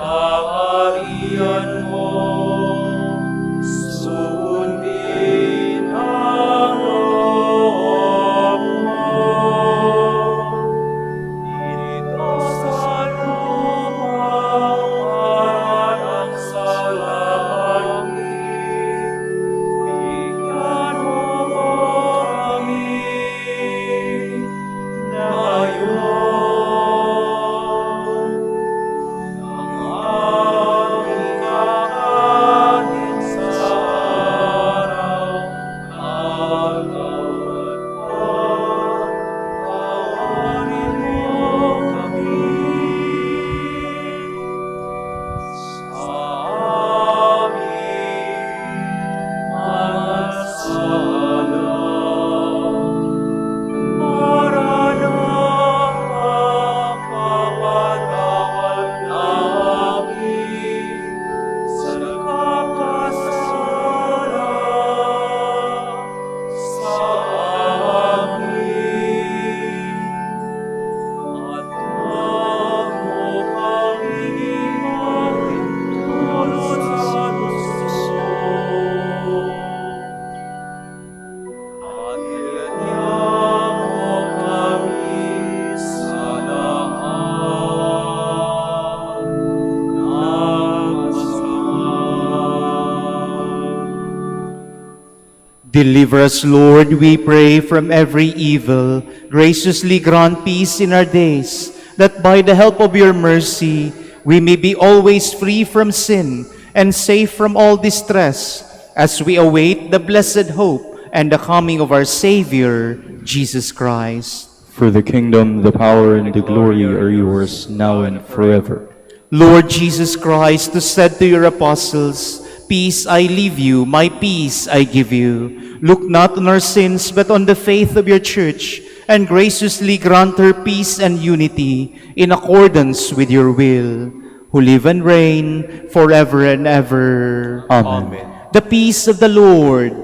Deliver us, Lord, we pray, from every evil. Graciously grant peace in our days, that by the help of your mercy we may be always free from sin and safe from all distress, as we await the blessed hope and the coming of our Savior, Jesus Christ. For the kingdom, the power, and the glory are yours, now and forever. Lord Jesus Christ, who said to your apostles, "Peace I leave you, my peace I give you," look not on our sins, but on the faith of your church, and graciously grant her peace and unity in accordance with your will, who live and reign forever and ever. Amen. The peace of the Lord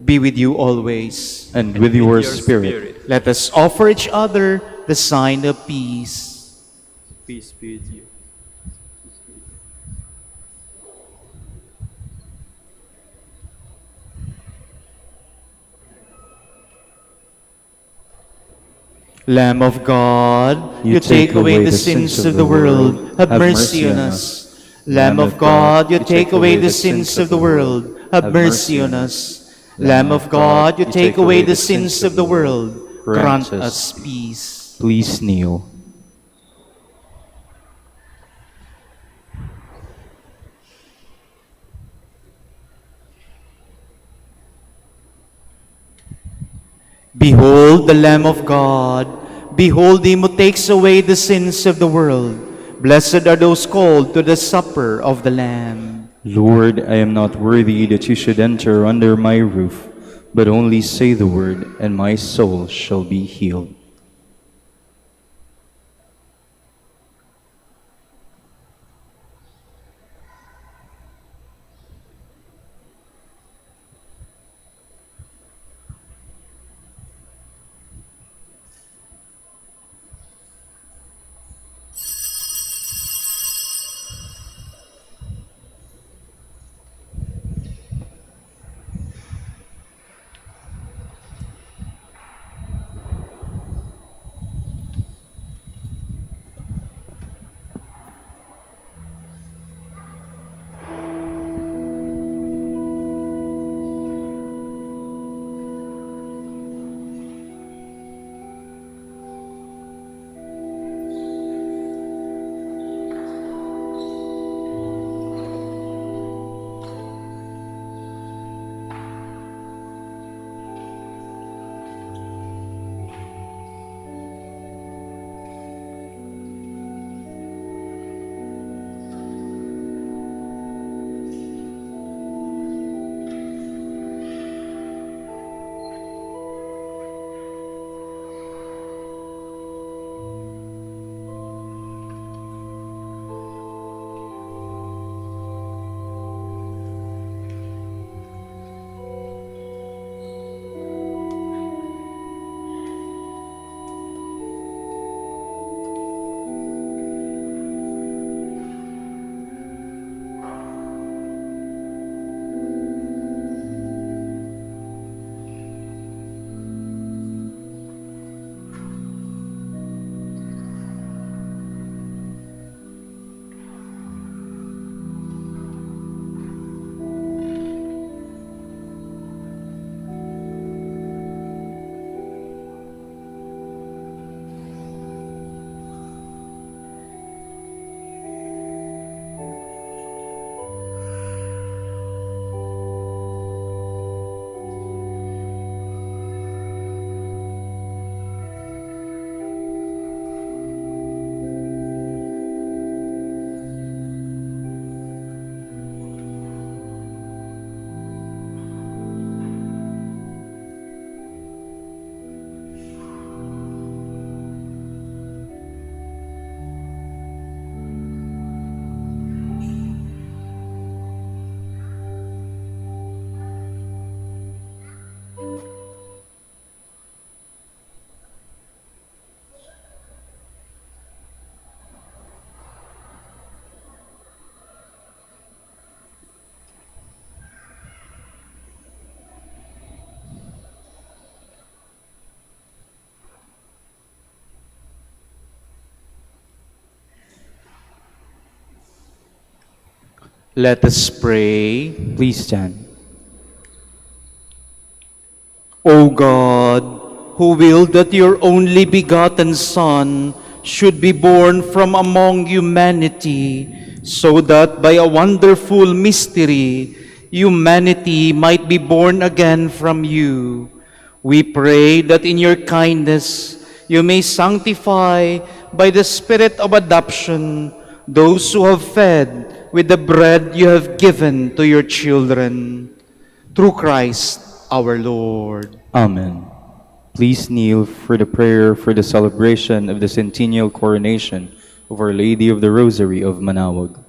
be with you always. And with your spirit. Let us offer each other the sign of peace. Peace be with you. Lamb of God, you take away the sins of the world, have mercy on us. Lamb of God, you take away the sins of the world, have mercy on us. Lamb of God, you take away the sins of the world, grant us peace. Please kneel. Behold the Lamb of God. Behold him who takes away the sins of the world. Blessed are those called to the supper of the Lamb. Lord, I am not worthy that you should enter under my roof, but only say the word, and my soul shall be healed. Let us pray. Please stand. O God, who willed that your only begotten Son should be born from among humanity, so that by a wonderful mystery humanity might be born again from you, we pray that in your kindness you may sanctify by the Spirit of adoption those who have fed with the bread you have given to your children. Through Christ our Lord. Amen. Please kneel for the prayer for the celebration of the centennial coronation of Our Lady of the Rosary of Manaoag.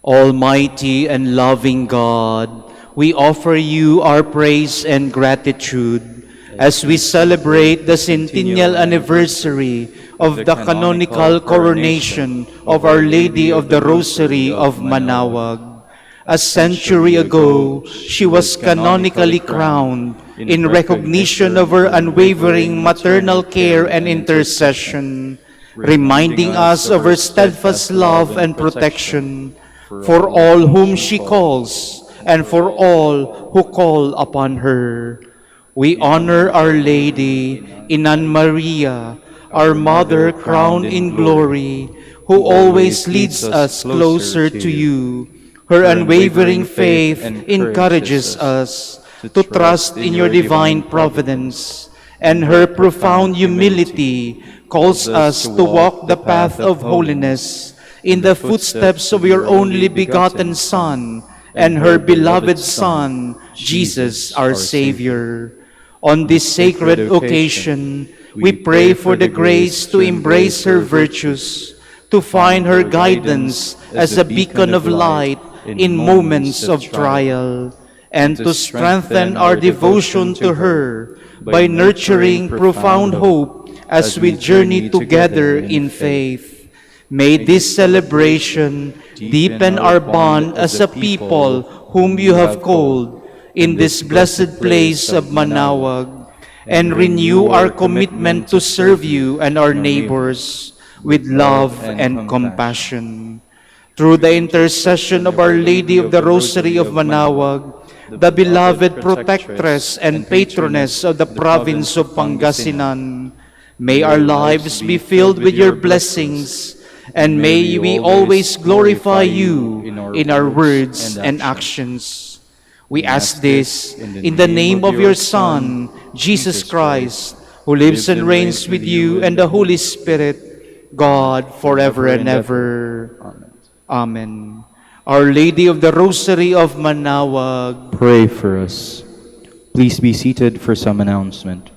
Almighty and loving God, we offer you our praise and gratitude as we celebrate the centennial anniversary of the canonical coronation of Our Lady of the Rosary of Manaoag. A century ago, she was canonically crowned in recognition of her unwavering maternal care and intercession, reminding us of her steadfast love and protection for all whom she calls and for all who call upon her. We honor Our Lady, Inan Maria, our Mother crowned in glory, who always leads us closer to you. Her unwavering faith encourages us to trust in your divine providence, and her profound humility calls us to walk the path of holiness in the footsteps of your only begotten Son and her beloved Son, Jesus our Savior. On this sacred occasion, we pray for the grace to embrace her virtues, to find her guidance as a beacon of light in moments of trial, and to strengthen our devotion to her by nurturing profound hope as we journey together in faith. May this celebration deepen our bond as a people whom you have called in this blessed place of Manaoag, and renew our commitment to serve you and our neighbors with love and compassion. Through the intercession of Our Lady of the Rosary of Manaoag, the beloved protectress and patroness of the province of Pangasinan, may our lives be filled with your blessings, and may we always glorify you in our words and actions. We ask this in the name of your Son, Jesus Christ, who lives and reigns with you and the Holy Spirit, God, forever and ever. Amen. Our Lady of the Rosary of Manaoag, Pray for us. Please be seated for some announcement.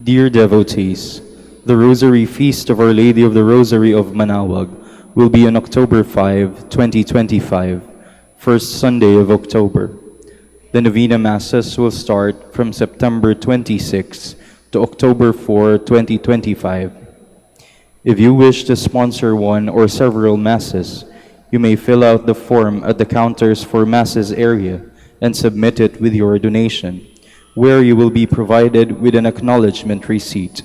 Dear devotees, the Rosary Feast of Our Lady of the Rosary of Manaoag will be on October 5, 2025, first Sunday of October. The Novena Masses will start from September 26 to October 4, 2025. If you wish to sponsor one or several Masses, you may fill out the form at the counters for Masses area and submit it with your donation, where you will be provided with an acknowledgement receipt.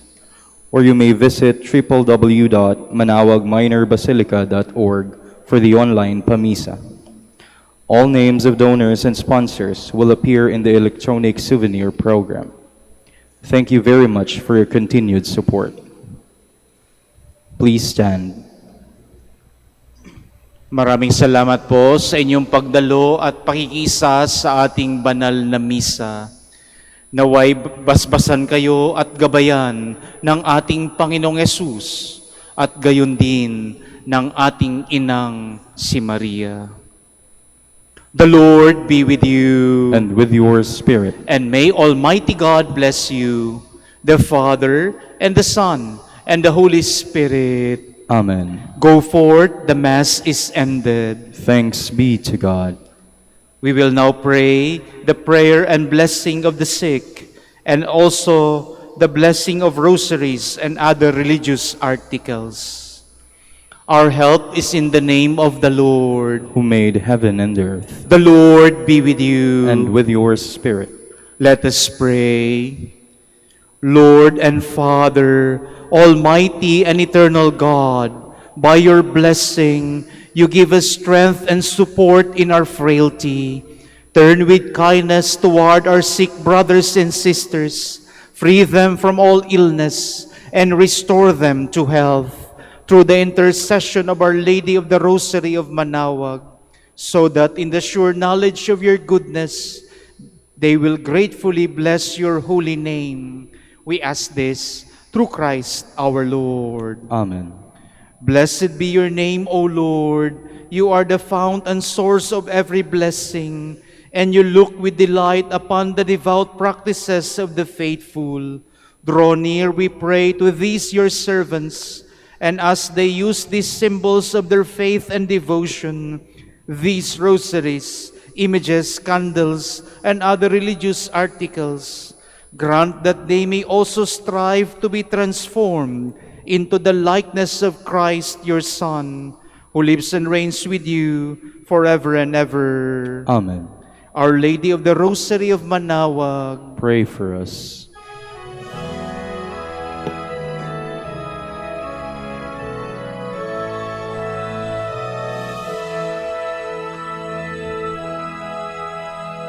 Or you may visit www.manaoagminorbasilica.org for the online Pamisa. All names of donors and sponsors will appear in the electronic souvenir program. Thank you very much for your continued support. Please stand. maraming salamat po sa inyong pagdalo at pakikisa sa ating banal na misa. Naway basbasan kayo at gabayan ng ating Panginoong Yesus at gayon din ng ating inang si Maria. The Lord be with you. And with your spirit. And may Almighty God bless you, the Father, and the Son, and the Holy Spirit. Amen. Go forth, the Mass is ended. Thanks be to God. We will now pray the prayer and blessing of the sick, and also the blessing of rosaries and other religious articles. Our help is in the name of the Lord, Who made heaven and earth. the Lord be with you. And with your spirit. Let us pray. Lord and Father, Almighty and eternal God, by your blessing, you give us strength and support in our frailty. Turn with kindness toward our sick brothers and sisters, free them from all illness, and restore them to health, through the intercession of Our Lady of the Rosary of Manaoag, so that in the sure knowledge of your goodness, they will gratefully bless your holy name. We ask this through Christ our Lord. Amen. Blessed be your name, O Lord. You are the fount and source of every blessing, and you look with delight upon the devout practices of the faithful. Draw near, we pray, to these your servants, and as they use these symbols of their faith and devotion, these rosaries, images, candles, and other religious articles, grant that they may also strive to be transformed into the likeness of Christ, your Son, who lives and reigns with you forever and ever. Amen. Our Lady of the Rosary of Manaoag, Pray for us.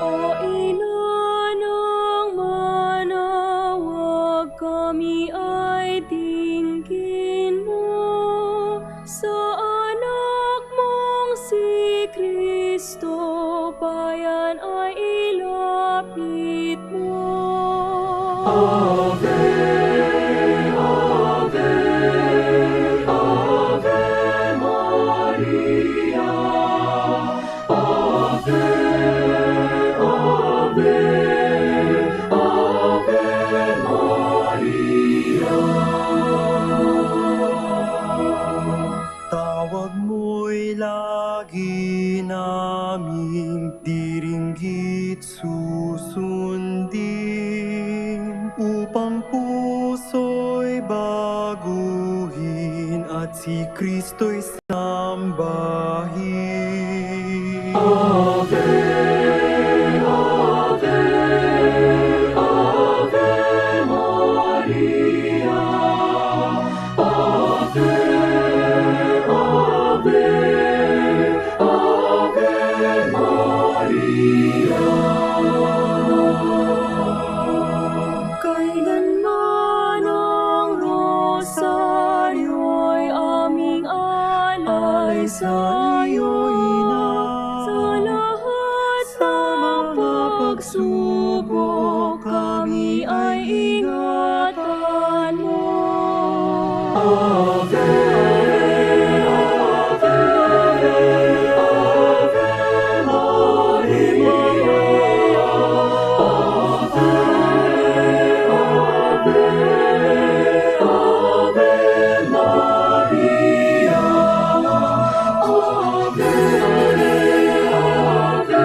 O Ina ng Manaoag, kami ay tingin mo sa anak mong si Kristo, bayan ay ilapit mo. Ave, Ave, Ave Maria, Ave, Ave, Ave Maria. Tawag mo'y lagi naming diringgit susundin, upang puso'y baguhin at si Kristo'y sambahin. Ave, Ave, Ave Maria, Ave, Ave, Ave Maria. Kailanman ang rosaryo'y aming alay sa iyo, Ina. Sa lahat ng pagsubok, kami ay ingatan mo. Ave, Ave, Ave Maria. Ave, Ave, Ave Maria. Ave, Ave,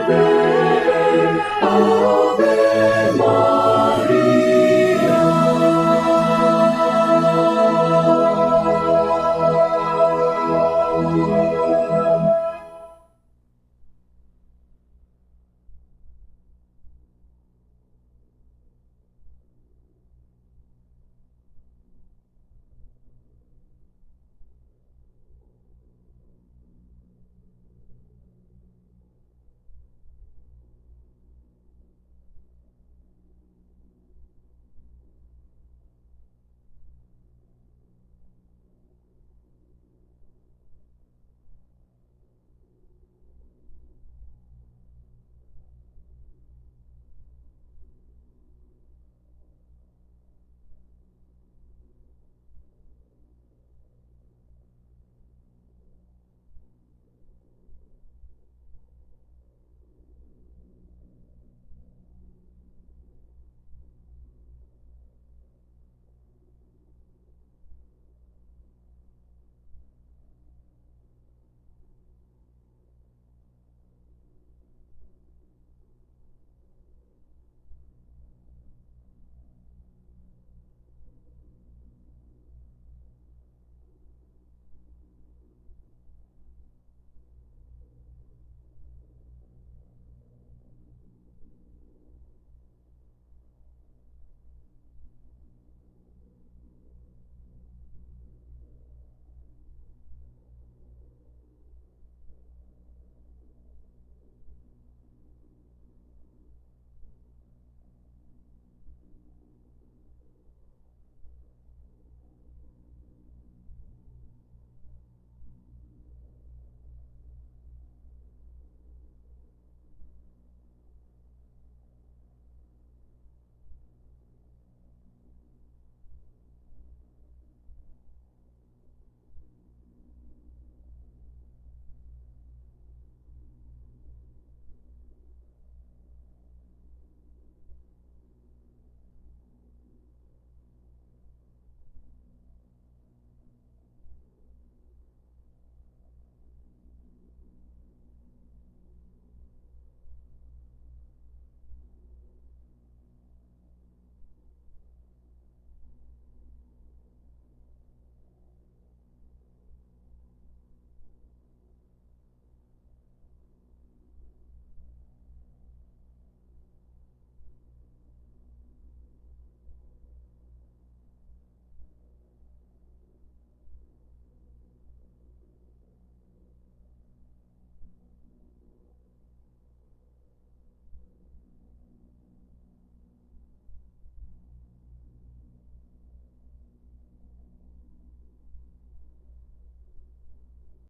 Ave, Ave